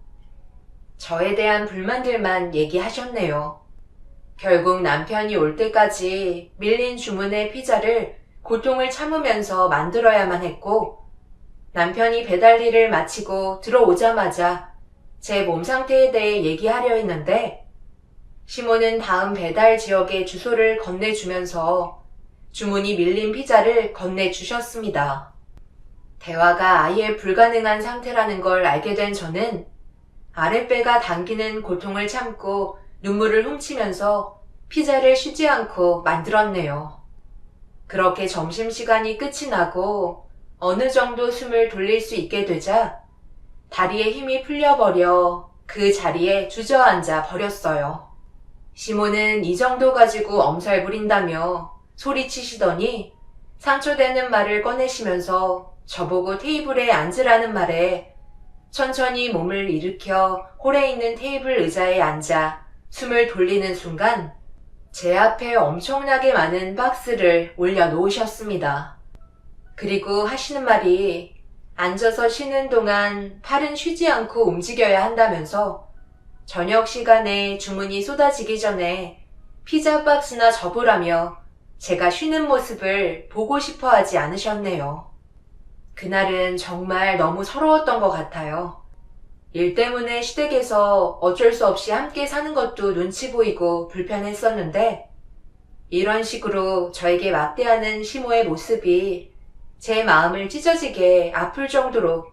저에 대한 불만들만 얘기하셨네요. 결국 남편이 올 때까지 밀린 주문의 피자를 고통을 참으면서 만들어야만 했고 남편이 배달 일을 마치고 들어오자마자 제 몸 상태에 대해 얘기하려 했는데 시몬은 다음 배달 지역의 주소를 건네주면서 주문이 밀린 피자를 건네주셨습니다. 대화가 아예 불가능한 상태라는 걸 알게 된 저는 아랫배가 당기는 고통을 참고 눈물을 훔치면서 피자를 쉬지 않고 만들었네요. 그렇게 점심시간이 끝이 나고 어느 정도 숨을 돌릴 수 있게 되자 다리에 힘이 풀려버려 그 자리에 주저앉아 버렸어요. 시몬은 이 정도 가지고 엄살 부린다며 소리치시더니 상처되는 말을 꺼내시면서 저보고 테이블에 앉으라는 말에 천천히 몸을 일으켜 홀에 있는 테이블 의자에 앉아 숨을 돌리는 순간 제 앞에 엄청나게 많은 박스를 올려놓으셨습니다. 그리고 하시는 말이 앉아서 쉬는 동안 팔은 쉬지 않고 움직여야 한다면서 저녁 시간에 주문이 쏟아지기 전에 피자 박스나 접으라며 제가 쉬는 모습을 보고 싶어 하지 않으셨네요. 그날은 정말 너무 서러웠던 것 같아요. 일 때문에 시댁에서 어쩔 수 없이 함께 사는 것도 눈치 보이고 불편했었는데 이런 식으로 저에게 막대하는 시모의 모습이 제 마음을 찢어지게 아플 정도로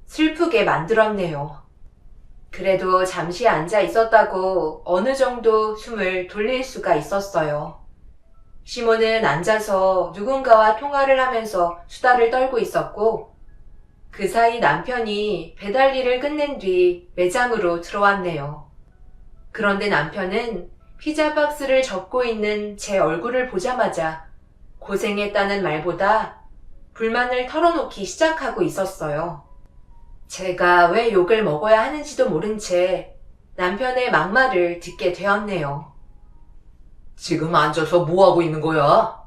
슬프게 만들었네요. 그래도 잠시 앉아 있었다고 어느 정도 숨을 돌릴 수가 있었어요. 시모는 앉아서 누군가와 통화를 하면서 수다를 떨고 있었고 그 사이 남편이 배달 일을 끝낸 뒤 매장으로 들어왔네요. 그런데 남편은 피자 박스를 접고 있는 제 얼굴을 보자마자 고생했다는 말보다 불만을 털어놓기 시작하고 있었어요. 제가 왜 욕을 먹어야 하는지도 모른 채 남편의 막말을 듣게 되었네요. 지금 앉아서 뭐하고 있는 거야?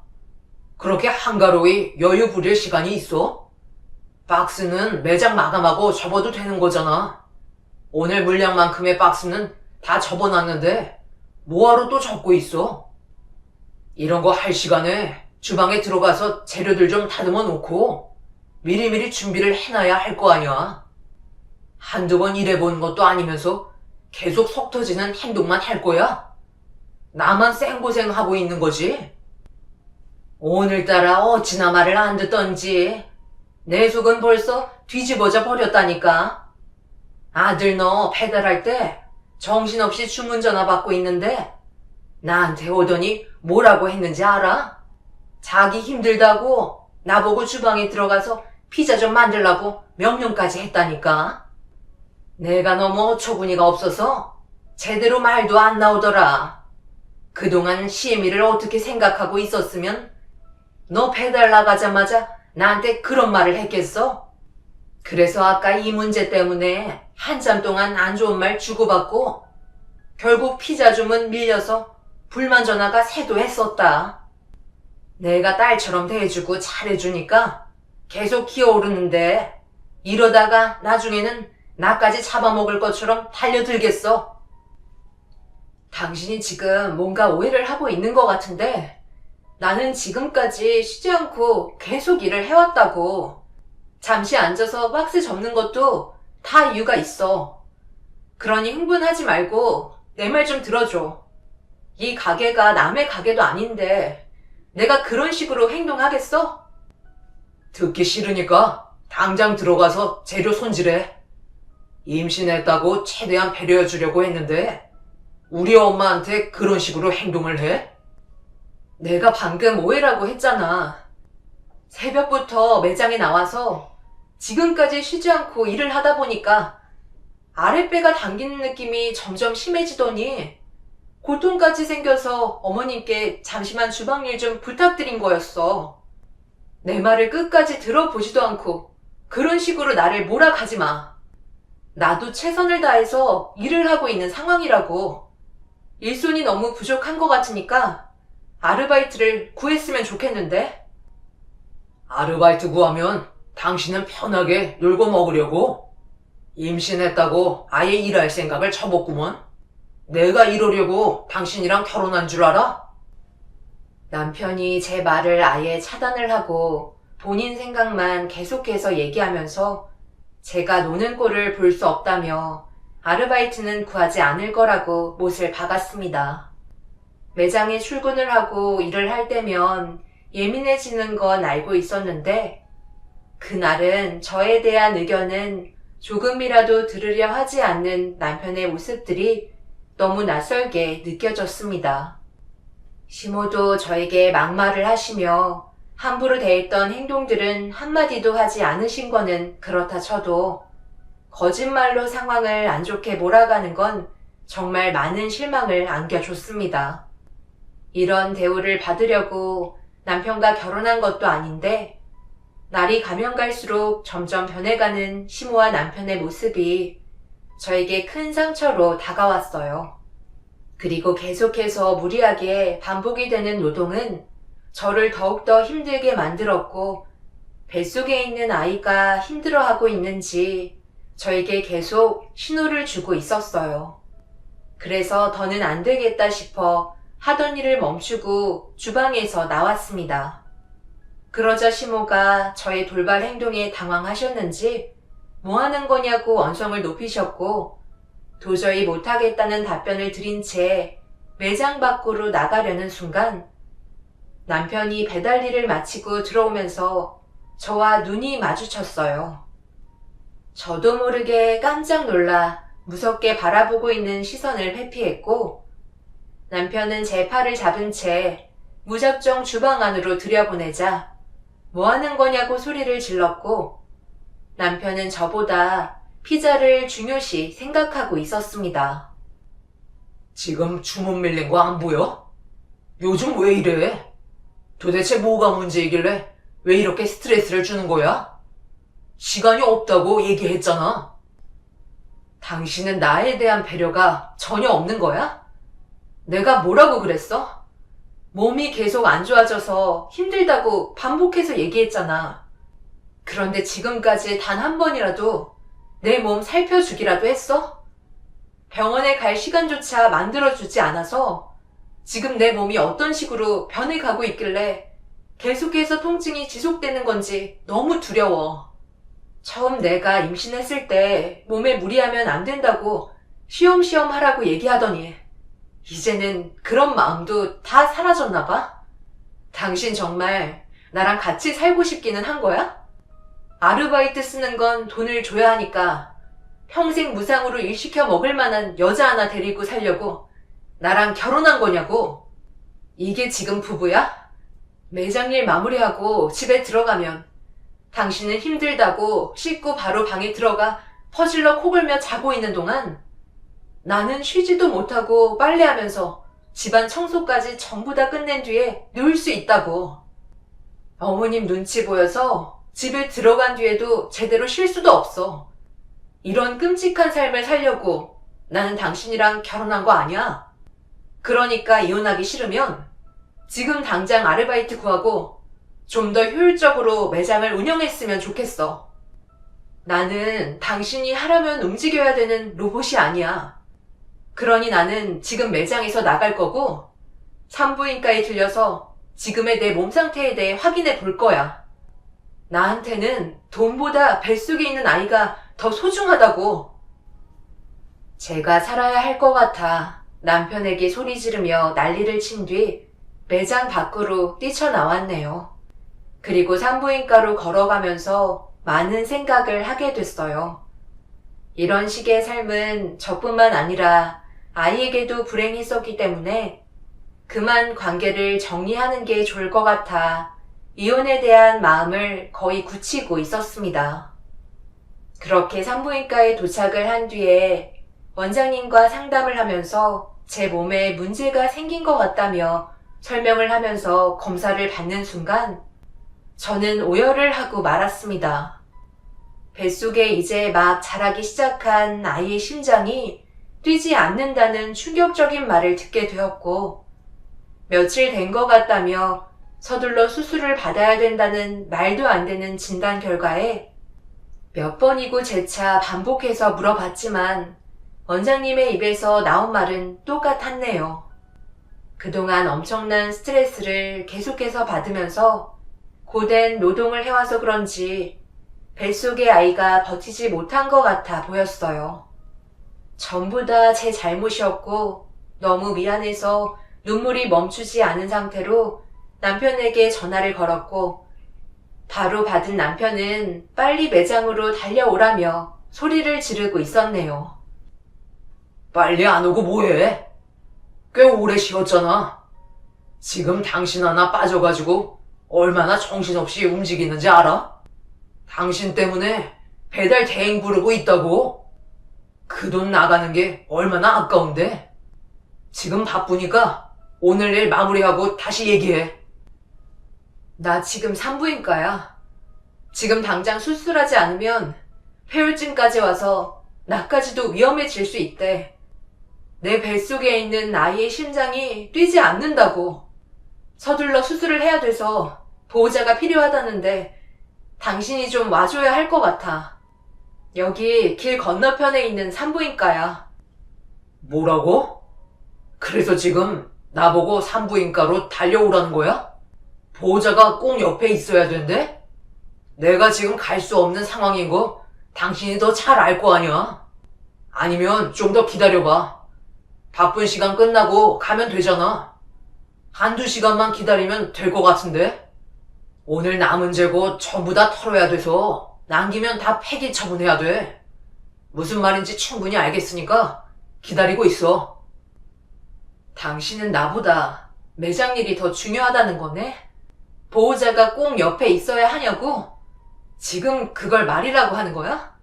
그렇게 한가로이 여유 부릴 시간이 있어? 박스는 매장 마감하고 접어도 되는 거잖아. 오늘 물량만큼의 박스는 다 접어놨는데 뭐하러 또 접고 있어? 이런 거 할 시간에 주방에 들어가서 재료들 좀 다듬어 놓고 미리미리 준비를 해놔야 할 거 아니야. 한두 번 일해본 것도 아니면서 계속 속 터지는 행동만 할 거야? 나만 생고생하고 있는 거지? 오늘따라 어찌나 말을 안 듣던지 내 속은 벌써 뒤집어져 버렸다니까. 아들 너 배달할 때 정신없이 주문 전화 받고 있는데 나한테 오더니 뭐라고 했는지 알아? 자기 힘들다고 나보고 주방에 들어가서 피자 좀 만들라고 명령까지 했다니까. 내가 너무 어처구니가 없어서 제대로 말도 안 나오더라. 그동안 시애미를 어떻게 생각하고 있었으면 너 배달 나가자마자 나한테 그런 말을 했겠어? 그래서 아까 이 문제 때문에 한참 동안 안 좋은 말 주고받고 결국 피자 주문 밀려서 불만 전화가 새도했었다. 내가 딸처럼 대해주고 잘해주니까 계속 기어오르는데 이러다가 나중에는 나까지 잡아먹을 것처럼 달려들겠어. 당신이 지금 뭔가 오해를 하고 있는 것 같은데 나는 지금까지 쉬지 않고 계속 일을 해왔다고. 잠시 앉아서 박스 접는 것도 다 이유가 있어. 그러니 흥분하지 말고 내 말 좀 들어줘. 이 가게가 남의 가게도 아닌데 내가 그런 식으로 행동하겠어? 듣기 싫으니까 당장 들어가서 재료 손질해. 임신했다고 최대한 배려해 주려고 했는데 우리 엄마한테 그런 식으로 행동을 해? 내가 방금 오해라고 했잖아. 새벽부터 매장에 나와서 지금까지 쉬지 않고 일을 하다 보니까 아랫배가 당기는 느낌이 점점 심해지더니 고통까지 생겨서 어머님께 잠시만 주방 일 좀 부탁드린 거였어. 내 말을 끝까지 들어보지도 않고 그런 식으로 나를 몰아가지 마. 나도 최선을 다해서 일을 하고 있는 상황이라고. 일손이 너무 부족한 것 같으니까 아르바이트를 구했으면 좋겠는데? 아르바이트 구하면 당신은 편하게 놀고 먹으려고? 임신했다고 아예 일할 생각을 접었구먼. 내가 이러려고 당신이랑 결혼한 줄 알아? 남편이 제 말을 아예 차단을 하고 본인 생각만 계속해서 얘기하면서 제가 노는 꼴을 볼 수 없다며 아르바이트는 구하지 않을 거라고 못을 박았습니다. 매장에 출근을 하고 일을 할 때면 예민해지는 건 알고 있었는데 그날은 저에 대한 의견은 조금이라도 들으려 하지 않는 남편의 모습들이 너무 낯설게 느껴졌습니다. 시모도 저에게 막말을 하시며 함부로 대했던 행동들은 한마디도 하지 않으신 거는 그렇다 쳐도 거짓말로 상황을 안 좋게 몰아가는 건 정말 많은 실망을 안겨줬습니다. 이런 대우를 받으려고 남편과 결혼한 것도 아닌데 날이 가면 갈수록 점점 변해가는 시모와 남편의 모습이 저에게 큰 상처로 다가왔어요. 그리고 계속해서 무리하게 반복이 되는 노동은 저를 더욱더 힘들게 만들었고 뱃속에 있는 아이가 힘들어하고 있는지 저에게 계속 신호를 주고 있었어요. 그래서 더는 안 되겠다 싶어 하던 일을 멈추고 주방에서 나왔습니다. 그러자 시모가 저의 돌발 행동에 당황하셨는지 뭐 하는 거냐고 언성을 높이셨고 도저히 못하겠다는 답변을 드린 채 매장 밖으로 나가려는 순간 남편이 배달 일을 마치고 들어오면서 저와 눈이 마주쳤어요. 저도 모르게 깜짝 놀라 무섭게 바라보고 있는 시선을 회피했고 남편은 제 팔을 잡은 채 무작정 주방 안으로 들여보내자 뭐 하는 거냐고 소리를 질렀고 남편은 저보다 피자를 중요시 생각하고 있었습니다. 지금 주문 밀린 거 안 보여? 요즘 왜 이래? 도대체 뭐가 문제이길래 왜 이렇게 스트레스를 주는 거야? 시간이 없다고 얘기했잖아. 당신은 나에 대한 배려가 전혀 없는 거야? 내가 뭐라고 그랬어? 몸이 계속 안 좋아져서 힘들다고 반복해서 얘기했잖아. 그런데 지금까지 단 한 번이라도 내 몸 살펴주기라도 했어? 병원에 갈 시간조차 만들어주지 않아서 지금 내 몸이 어떤 식으로 변해가고 있길래 계속해서 통증이 지속되는 건지 너무 두려워. 처음 내가 임신했을 때 몸에 무리하면 안 된다고 쉬엄쉬엄 하라고 얘기하더니 이제는 그런 마음도 다 사라졌나 봐? 당신 정말 나랑 같이 살고 싶기는 한 거야? 아르바이트 쓰는 건 돈을 줘야 하니까 평생 무상으로 일 시켜 먹을 만한 여자 하나 데리고 살려고 나랑 결혼한 거냐고? 이게 지금 부부야? 매장 일 마무리하고 집에 들어가면 당신은 힘들다고 씻고 바로 방에 들어가 퍼질러 코골며 자고 있는 동안 나는 쉬지도 못하고 빨래하면서 집안 청소까지 전부 다 끝낸 뒤에 누울 수 있다고. 어머님 눈치 보여서 집에 들어간 뒤에도 제대로 쉴 수도 없어. 이런 끔찍한 삶을 살려고 나는 당신이랑 결혼한 거 아니야. 그러니까 이혼하기 싫으면 지금 당장 아르바이트 구하고 좀 더 효율적으로 매장을 운영했으면 좋겠어. 나는 당신이 하라면 움직여야 되는 로봇이 아니야. 그러니 나는 지금 매장에서 나갈 거고 산부인과에 들려서 지금의 내 몸 상태에 대해 확인해 볼 거야. 나한테는 돈보다 뱃속에 있는 아이가 더 소중하다고. 제가 살아야 할 것 같아 남편에게 소리 지르며 난리를 친 뒤 매장 밖으로 뛰쳐나왔네요. 그리고 산부인과로 걸어가면서 많은 생각을 하게 됐어요. 이런 식의 삶은 저뿐만 아니라 아이에게도 불행했었기 때문에 그만 관계를 정리하는 게 좋을 것 같아 이혼에 대한 마음을 거의 굳히고 있었습니다. 그렇게 산부인과에 도착을 한 뒤에 원장님과 상담을 하면서 제 몸에 문제가 생긴 것 같다며 설명을 하면서 검사를 받는 순간 저는 오열을 하고 말았습니다. 뱃속에 이제 막 자라기 시작한 아이의 심장이 뛰지 않는다는 충격적인 말을 듣게 되었고 며칠 된 것 같다며 서둘러 수술을 받아야 된다는 말도 안 되는 진단 결과에 몇 번이고 재차 반복해서 물어봤지만 원장님의 입에서 나온 말은 똑같았네요. 그동안 엄청난 스트레스를 계속해서 받으면서 고된 노동을 해와서 그런지 뱃속의 아이가 버티지 못한 것 같아 보였어요. 전부 다 제 잘못이었고 너무 미안해서 눈물이 멈추지 않은 상태로 남편에게 전화를 걸었고 바로 받은 남편은 빨리 매장으로 달려오라며 소리를 지르고 있었네요. 빨리 안 오고 뭐해? 꽤 오래 쉬었잖아. 지금 당신 하나 빠져가지고 얼마나 정신없이 움직이는지 알아? 당신 때문에 배달 대행 부르고 있다고. 그 돈 나가는 게 얼마나 아까운데. 지금 바쁘니까 오늘 일 마무리하고 다시 얘기해. 나 지금 산부인과야. 지금 당장 수술하지 않으면 폐혈증까지 와서 나까지도 위험해질 수 있대. 내 뱃속에 있는 아이의 심장이 뛰지 않는다고. 서둘러 수술을 해야 돼서 보호자가 필요하다는데 당신이 좀 와줘야 할 것 같아. 여기 길 건너편에 있는 산부인과야. 뭐라고? 그래서 지금 나보고 산부인과로 달려오라는 거야? 보호자가 꼭 옆에 있어야 된대? 내가 지금 갈 수 없는 상황인 거 당신이 더 잘 알 거 아니야? 아니면 좀 더 기다려봐. 바쁜 시간 끝나고 가면 되잖아. 한두 시간만 기다리면 될 것 같은데? 오늘 남은 재고 전부 다 털어야 돼서 남기면 다 폐기 처분해야 돼. 무슨 말인지 충분히 알겠으니까 기다리고 있어. 당신은 나보다 매장 일이 더 중요하다는 거네? 보호자가 꼭 옆에 있어야 하냐고? 지금 그걸 말이라고 하는 거야?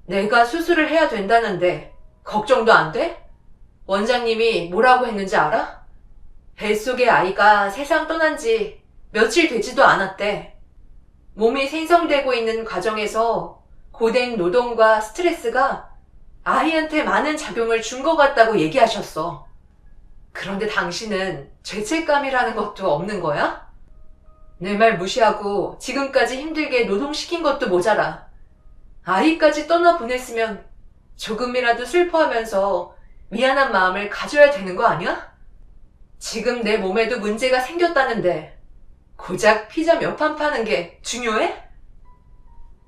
내가 수술을 해야 된다는데 걱정도 안 돼? 원장님이 뭐라고 했는지 알아? 뱃속의 아이가 세상 떠난 지 며칠 되지도 않았대. 몸이 생성되고 있는 과정에서 고된 노동과 스트레스가 아이한테 많은 작용을 준 것 같다고 얘기하셨어. 그런데 당신은 죄책감이라는 것도 없는 거야? 내 말 무시하고 지금까지 힘들게 노동시킨 것도 모자라. 아이까지 떠나보냈으면 조금이라도 슬퍼하면서 미안한 마음을 가져야 되는 거 아니야? 지금 내 몸에도 문제가 생겼다는데 고작 피자 몇 판 파는 게 중요해?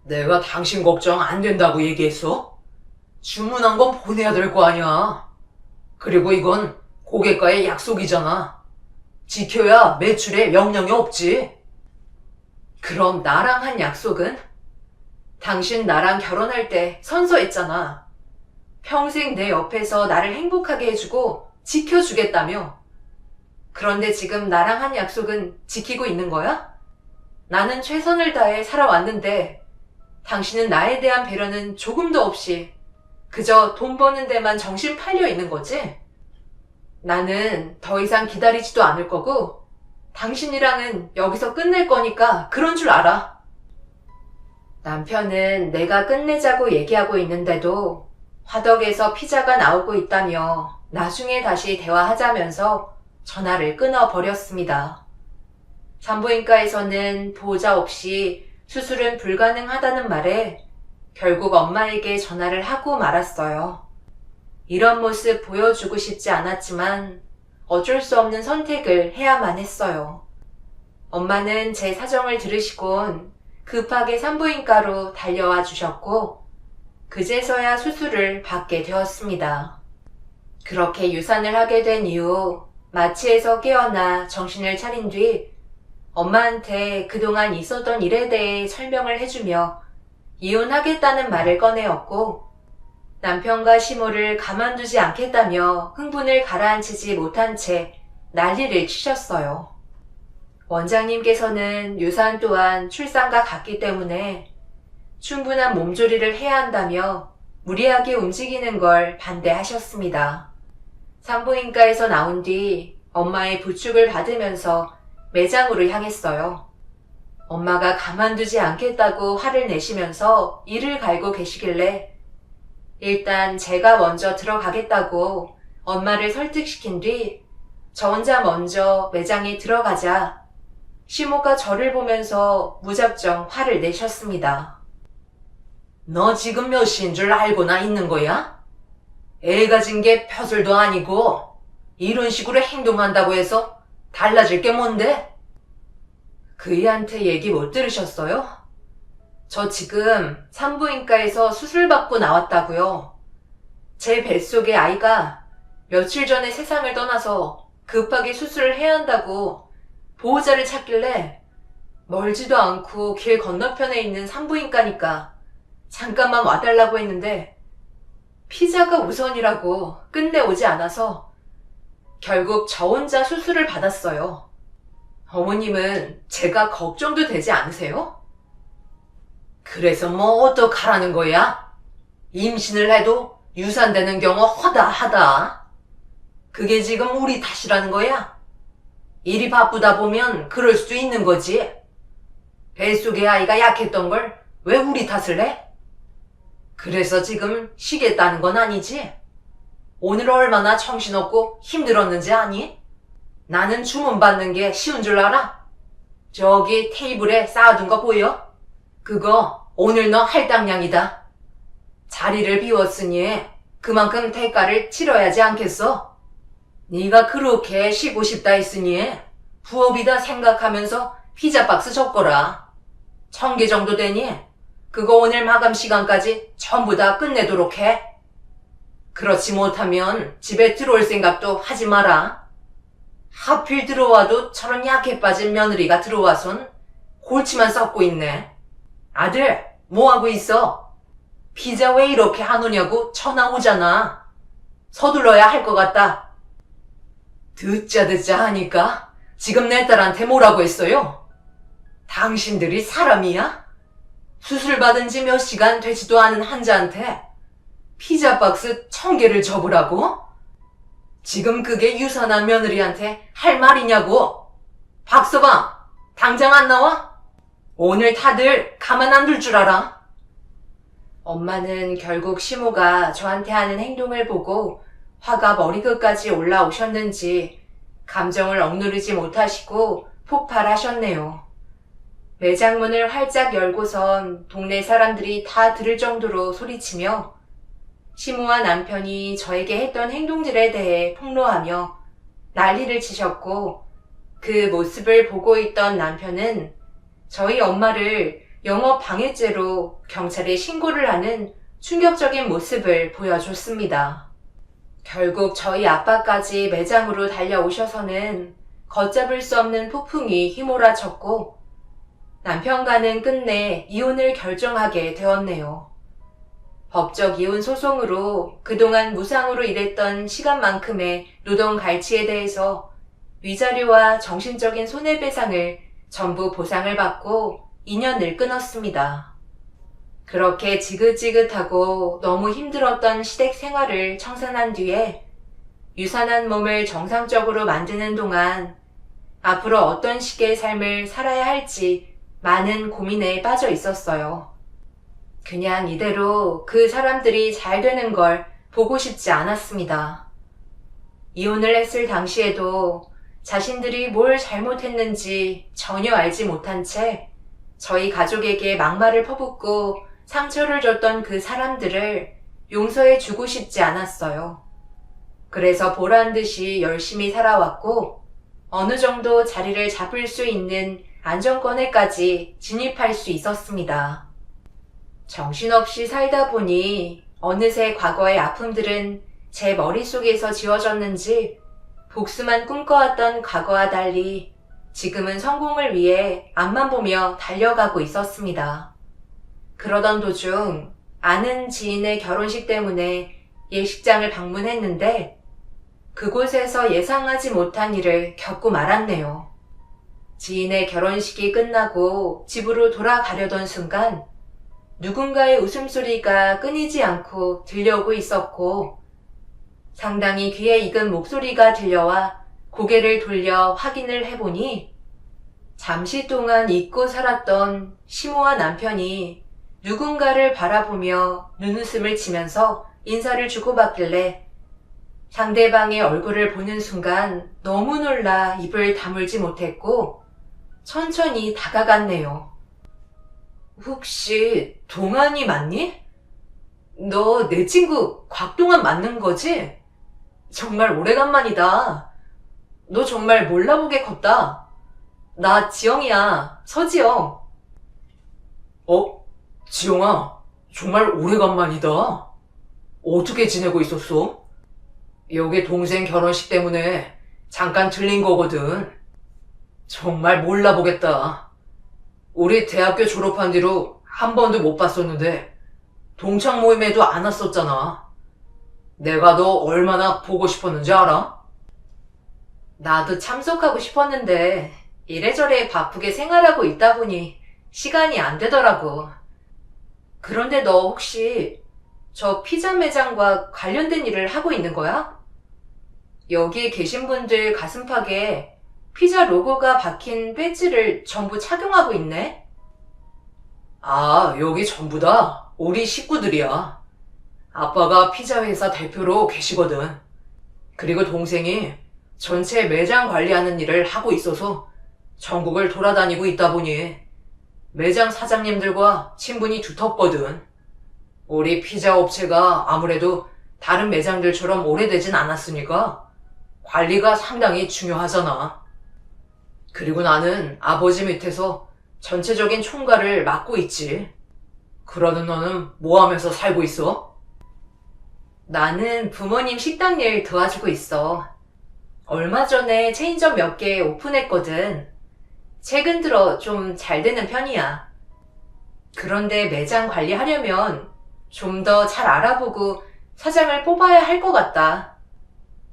내가 당신 걱정 안 된다고 얘기했어? 주문한 건 보내야 될 거 아니야. 그리고 이건 고객과의 약속이잖아. 지켜야 매출에 영향이 없지. 그럼 나랑 한 약속은? 당신 나랑 결혼할 때 선서했잖아. 평생 내 옆에서 나를 행복하게 해주고 지켜주겠다며. 그런데 지금 나랑 한 약속은 지키고 있는 거야? 나는 최선을 다해 살아왔는데 당신은 나에 대한 배려는 조금도 없이 그저 돈 버는 데만 정신 팔려 있는 거지? 나는 더 이상 기다리지도 않을 거고 당신이랑은 여기서 끝낼 거니까 그런 줄 알아. 남편은 내가 끝내자고 얘기하고 있는데도 화덕에서 피자가 나오고 있다며 나중에 다시 대화하자면서 전화를 끊어버렸습니다. 산부인과에서는 보호자 없이 수술은 불가능하다는 말에 결국 엄마에게 전화를 하고 말았어요. 이런 모습 보여주고 싶지 않았지만 어쩔 수 없는 선택을 해야만 했어요. 엄마는 제 사정을 들으시곤 급하게 산부인과로 달려와 주셨고 그제서야 수술을 받게 되었습니다. 그렇게 유산을 하게 된 이후 마취에서 깨어나 정신을 차린 뒤 엄마한테 그동안 있었던 일에 대해 설명을 해주며 이혼하겠다는 말을 꺼내었고 남편과 시모를 가만두지 않겠다며 흥분을 가라앉히지 못한 채 난리를 치셨어요. 원장님께서는 유산 또한 출산과 같기 때문에 충분한 몸조리를 해야 한다며 무리하게 움직이는 걸 반대하셨습니다. 산부인과에서 나온 뒤 엄마의 부축을 받으면서 매장으로 향했어요. 엄마가 가만두지 않겠다고 화를 내시면서 이를 갈고 계시길래 일단 제가 먼저 들어가겠다고 엄마를 설득시킨 뒤 저 혼자 먼저 매장에 들어가자 시모가 저를 보면서 무작정 화를 내셨습니다. 너 지금 몇 시인 줄 알고나 있는 거야? 애 가진 게 벼슬도 아니고 이런 식으로 행동한다고 해서 달라질 게 뭔데? 그이한테 얘기 못 들으셨어요? 저 지금 산부인과에서 수술받고 나왔다고요. 제 뱃속의 아이가 며칠 전에 세상을 떠나서 급하게 수술을 해야 한다고 보호자를 찾길래 멀지도 않고 길 건너편에 있는 산부인과니까 잠깐만 와달라고 했는데 피자가 우선이라고 끝내오지 않아서 결국 저 혼자 수술을 받았어요. 어머님은 제가 걱정도 되지 않으세요? 그래서 뭐 어떡하라는 거야? 임신을 해도 유산되는 경우 허다하다. 그게 지금 우리 탓이라는 거야? 일이 바쁘다 보면 그럴 수도 있는 거지. 뱃속의 아이가 약했던 걸 왜 우리 탓을 해? 그래서 지금 쉬겠다는 건 아니지? 오늘 얼마나 정신없고 힘들었는지 아니? 나는 주문 받는 게 쉬운 줄 알아? 저기 테이블에 쌓아둔 거 보여? 그거 오늘 너 할당량이다. 자리를 비웠으니 그만큼 대가를 치러야지 않겠어? 네가 그렇게 쉬고 싶다 했으니 부업이다 생각하면서 피자 박스 접거라. 1,000개 정도 되니 그거 오늘 마감 시간까지 전부 다 끝내도록 해. 그렇지 못하면 집에 들어올 생각도 하지 마라. 하필 들어와도 저런 약해 빠진 며느리가 들어와선 골치만 썩고 있네. 아들, 뭐하고 있어? 피자 왜 이렇게 안 오냐고 전화 오잖아. 서둘러야 할 것 같다. 듣자 하니까 지금 내 딸한테 뭐라고 했어요? 당신들이 사람이야? 수술 받은 지 몇 시간 되지도 않은 환자한테 피자 박스 1,000개를 접으라고? 지금 그게 유선한 며느리한테 할 말이냐고? 박서방, 당장 안 나와? 오늘 다들 가만 안 둘 줄 알아? 엄마는 결국 시모가 저한테 하는 행동을 보고 화가 머리끝까지 올라오셨는지 감정을 억누르지 못하시고 폭발하셨네요. 매장 문을 활짝 열고선 동네 사람들이 다 들을 정도로 소리치며 시모와 남편이 저에게 했던 행동들에 대해 폭로하며 난리를 치셨고, 그 모습을 보고 있던 남편은 저희 엄마를 영업 방해죄로 경찰에 신고를 하는 충격적인 모습을 보여줬습니다. 결국 저희 아빠까지 매장으로 달려오셔서는 걷잡을 수 없는 폭풍이 휘몰아쳤고, 남편과는 끝내 이혼을 결정하게 되었네요. 법적 이혼 소송으로 그동안 무상으로 일했던 시간만큼의 노동 갈취에 대해서 위자료와 정신적인 손해배상을 전부 보상을 받고 인연을 끊었습니다. 그렇게 지긋지긋하고 너무 힘들었던 시댁 생활을 청산한 뒤에 유산한 몸을 정상적으로 만드는 동안 앞으로 어떤 식의 삶을 살아야 할지 많은 고민에 빠져 있었어요. 그냥 이대로 그 사람들이 잘 되는 걸 보고 싶지 않았습니다. 이혼을 했을 당시에도 자신들이 뭘 잘못했는지 전혀 알지 못한 채 저희 가족에게 막말을 퍼붓고 상처를 줬던 그 사람들을 용서해 주고 싶지 않았어요. 그래서 보란 듯이 열심히 살아왔고 어느 정도 자리를 잡을 수 있는 안정권에까지 진입할 수 있었습니다. 정신없이 살다 보니 어느새 과거의 아픔들은 제 머릿속에서 지워졌는지 복수만 꿈꿔왔던 과거와 달리 지금은 성공을 위해 앞만 보며 달려가고 있었습니다. 그러던 도중 아는 지인의 결혼식 때문에 예식장을 방문했는데 그곳에서 예상하지 못한 일을 겪고 말았네요. 지인의 결혼식이 끝나고 집으로 돌아가려던 순간 누군가의 웃음소리가 끊이지 않고 들려오고 있었고 상당히 귀에 익은 목소리가 들려와 고개를 돌려 확인을 해보니 잠시 동안 잊고 살았던 시모와 남편이 누군가를 바라보며 눈웃음을 치면서 인사를 주고받길래 상대방의 얼굴을 보는 순간 너무 놀라 입을 다물지 못했고 천천히 다가갔네요. 혹시 동안이 맞니? 너 내 친구 곽동안 맞는 거지? 정말 오래간만이다. 너 정말 몰라보게 컸다. 나 지영이야. 서지영. 지영아, 정말 오래간만이다. 어떻게 지내고 있었어? 여기 동생 결혼식 때문에 잠깐 들린 거거든. 정말 몰라보겠다. 우리 대학교 졸업한 뒤로 한 번도 못 봤었는데 동창 모임에도 안 왔었잖아. 내가 너 얼마나 보고 싶었는지 알아? 나도 참석하고 싶었는데 이래저래 바쁘게 생활하고 있다 보니 시간이 안 되더라고. 그런데 너 혹시 저 피자 매장과 관련된 일을 하고 있는 거야? 여기에 계신 분들 가슴팍에 피자 로고가 박힌 배지를 전부 착용하고 있네? 아, 여기 전부 다 우리 식구들이야. 아빠가 피자 회사 대표로 계시거든. 그리고 동생이 전체 매장 관리하는 일을 하고 있어서 전국을 돌아다니고 있다 보니 매장 사장님들과 친분이 두텁거든. 우리 피자 업체가 아무래도 다른 매장들처럼 오래되진 않았으니까 관리가 상당히 중요하잖아. 그리고 나는 아버지 밑에서 전체적인 총괄을 맡고 있지. 그러는 너는 뭐 하면서 살고 있어? 나는 부모님 식당 일 도와주고 있어. 얼마 전에 체인점 몇 개 오픈했거든. 최근 들어 좀 잘 되는 편이야. 그런데 매장 관리하려면 좀 더 잘 알아보고 사장을 뽑아야 할 것 같다.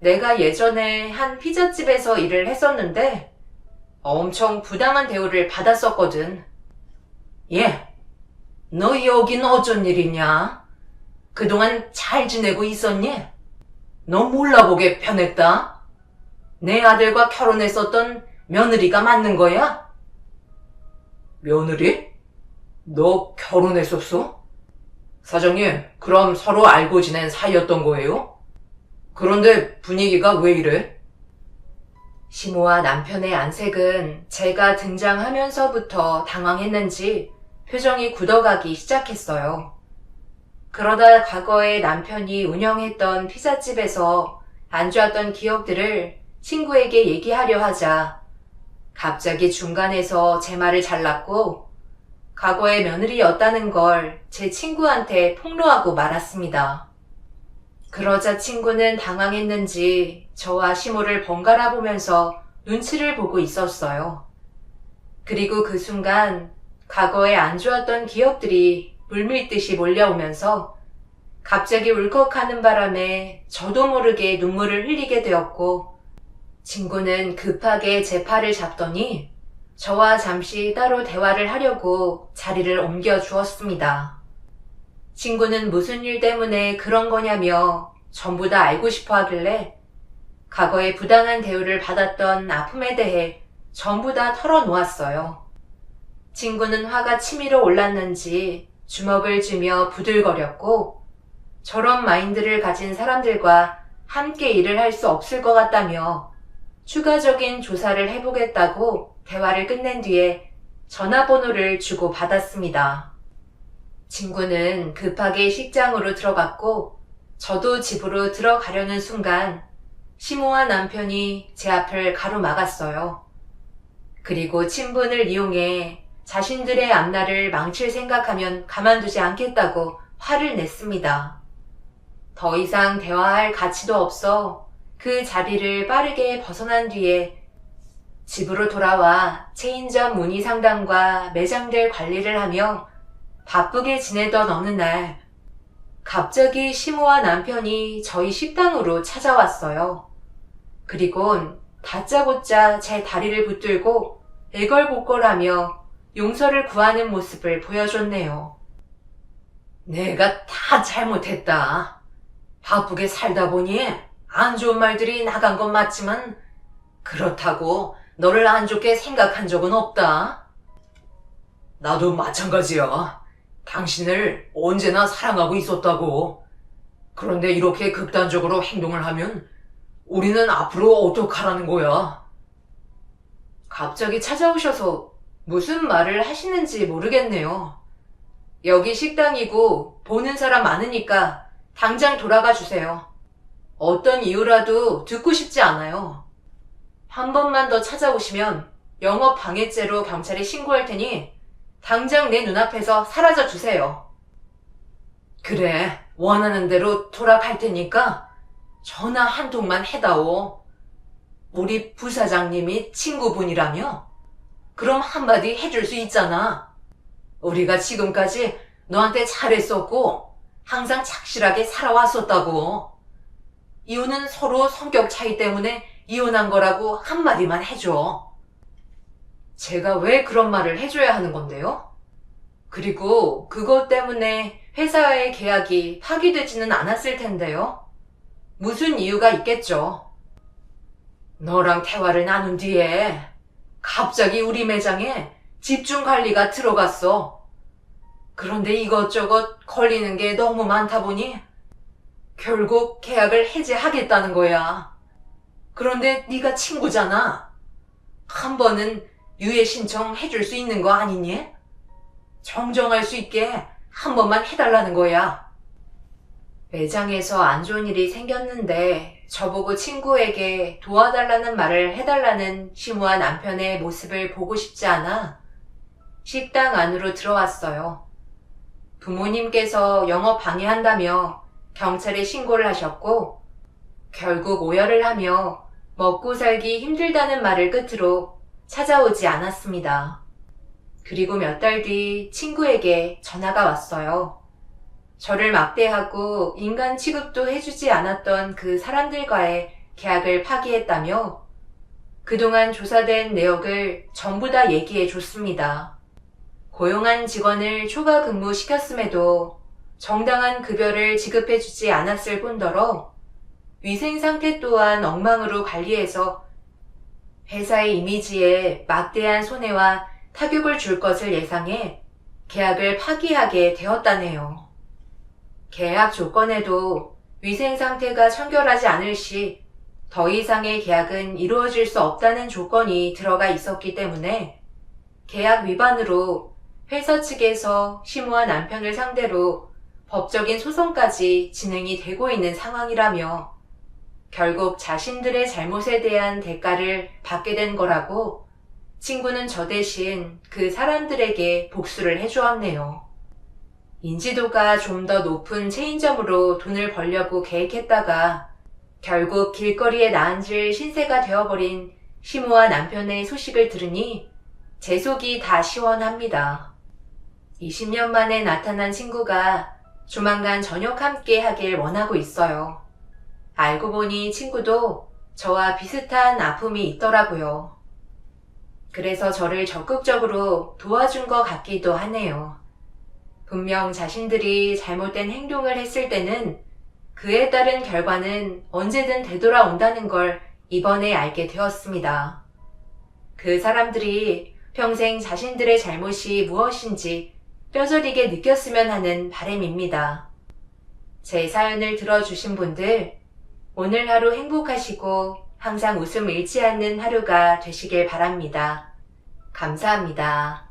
내가 예전에 한 피자집에서 일을 했었는데 엄청 부당한 대우를 받았었거든. 예, 너 여긴 어쩐 일이냐? 그동안 잘 지내고 있었니? 너 몰라보게 변했다. 내 아들과 결혼했었던 며느리가 맞는 거야? 며느리? 너 결혼했었어? 사장님, 그럼 서로 알고 지낸 사이였던 거예요? 그런데 분위기가 왜 이래? 시모와 남편의 안색은 제가 등장하면서부터 당황했는지 표정이 굳어가기 시작했어요. 그러다 과거에 남편이 운영했던 피자집에서 안 좋았던 기억들을 친구에게 얘기하려 하자 갑자기 중간에서 제 말을 잘랐고 과거의 며느리였다는 걸 제 친구한테 폭로하고 말았습니다. 그러자 친구는 당황했는지 저와 시모를 번갈아 보면서 눈치를 보고 있었어요. 그리고 그 순간 과거에 안 좋았던 기억들이 물밀듯이 몰려오면서 갑자기 울컥하는 바람에 저도 모르게 눈물을 흘리게 되었고 친구는 급하게 제 팔을 잡더니 저와 잠시 따로 대화를 하려고 자리를 옮겨 주었습니다. 친구는 무슨 일 때문에 그런 거냐며 전부 다 알고 싶어 하길래 과거에 부당한 대우를 받았던 아픔에 대해 전부 다 털어놓았어요. 친구는 화가 치밀어 올랐는지 주먹을 쥐며 부들거렸고 저런 마인드를 가진 사람들과 함께 일을 할 수 없을 것 같다며 추가적인 조사를 해보겠다고 대화를 끝낸 뒤에 전화번호를 주고 받았습니다. 친구는 급하게 식장으로 들어갔고 저도 집으로 들어가려는 순간 시모와 남편이 제 앞을 가로막았어요. 그리고 친분을 이용해 자신들의 앞날을 망칠 생각하면 가만두지 않겠다고 화를 냈습니다. 더 이상 대화할 가치도 없어 그 자리를 빠르게 벗어난 뒤에 집으로 돌아와 체인점 문의 상담과 매장들 관리를 하며 바쁘게 지내던 어느 날 갑자기 시모와 남편이 저희 식당으로 찾아왔어요. 그리곤 다짜고짜 제 다리를 붙들고 애걸복걸하며 용서를 구하는 모습을 보여줬네요. 내가 다 잘못했다. 바쁘게 살다 보니 안 좋은 말들이 나간 건 맞지만 그렇다고 너를 안 좋게 생각한 적은 없다. 나도 마찬가지야. 당신을 언제나 사랑하고 있었다고. 그런데 이렇게 극단적으로 행동을 하면 우리는 앞으로 어떡하라는 거야? 갑자기 찾아오셔서 무슨 말을 하시는지 모르겠네요. 여기 식당이고 보는 사람 많으니까 당장 돌아가 주세요. 어떤 이유라도 듣고 싶지 않아요. 한 번만 더 찾아오시면 영업 방해죄로 경찰에 신고할 테니 당장 내 눈앞에서 사라져 주세요. 그래, 원하는 대로 돌아갈 테니까 전화 한 통만 해다오. 우리 부사장님이 친구분이라며? 그럼 한마디 해줄 수 있잖아. 우리가 지금까지 너한테 잘했었고 항상 착실하게 살아왔었다고. 이혼은 서로 성격 차이 때문에 이혼한 거라고 한마디만 해줘. 제가 왜 그런 말을 해줘야 하는 건데요? 그리고 그것 때문에 회사의 계약이 파기되지는 않았을 텐데요. 무슨 이유가 있겠죠. 너랑 대화를 나눈 뒤에 갑자기 우리 매장에 집중 관리가 들어갔어. 그런데 이것저것 걸리는 게 너무 많다 보니 결국 계약을 해지하겠다는 거야. 그런데 네가 친구잖아. 한 번은 유예 신청 해줄 수 있는 거 아니니? 정정할 수 있게 한 번만 해달라는 거야. 매장에서 안 좋은 일이 생겼는데 저보고 친구에게 도와달라는 말을 해달라는 심우한 남편의 모습을 보고 싶지 않아 식당 안으로 들어왔어요. 부모님께서 영업 방해한다며 경찰에 신고를 하셨고 결국 오열을 하며 먹고 살기 힘들다는 말을 끝으로 찾아오지 않았습니다. 그리고 몇 달 뒤 친구에게 전화가 왔어요. 저를 막대하고 인간 취급도 해주지 않았던 그 사람들과의 계약을 파기했다며 그동안 조사된 내역을 전부 다 얘기해 줬습니다. 고용한 직원을 초과 근무시켰음에도 정당한 급여를 지급해주지 않았을 뿐더러 위생 상태 또한 엉망으로 관리해서 회사의 이미지에 막대한 손해와 타격을 줄 것을 예상해 계약을 파기하게 되었다네요. 계약 조건에도 위생 상태가 청결하지 않을 시 더 이상의 계약은 이루어질 수 없다는 조건이 들어가 있었기 때문에 계약 위반으로 회사 측에서 심우한 남편을 상대로 법적인 소송까지 진행이 되고 있는 상황이라며 결국 자신들의 잘못에 대한 대가를 받게 된 거라고 친구는 저 대신 그 사람들에게 복수를 해주었네요. 인지도가 좀 더 높은 체인점으로 돈을 벌려고 계획했다가 결국 길거리에 나앉을 신세가 되어버린 심우와 남편의 소식을 들으니 제 속이 다 시원합니다. 20년 만에 나타난 친구가 조만간 저녁 함께 하길 원하고 있어요. 알고 보니 친구도 저와 비슷한 아픔이 있더라고요. 그래서 저를 적극적으로 도와준 것 같기도 하네요. 분명 자신들이 잘못된 행동을 했을 때는 그에 따른 결과는 언제든 되돌아온다는 걸 이번에 알게 되었습니다. 그 사람들이 평생 자신들의 잘못이 무엇인지 뼈저리게 느꼈으면 하는 바람입니다. 제 사연을 들어주신 분들, 오늘 하루 행복하시고 항상 웃음 잃지 않는 하루가 되시길 바랍니다. 감사합니다.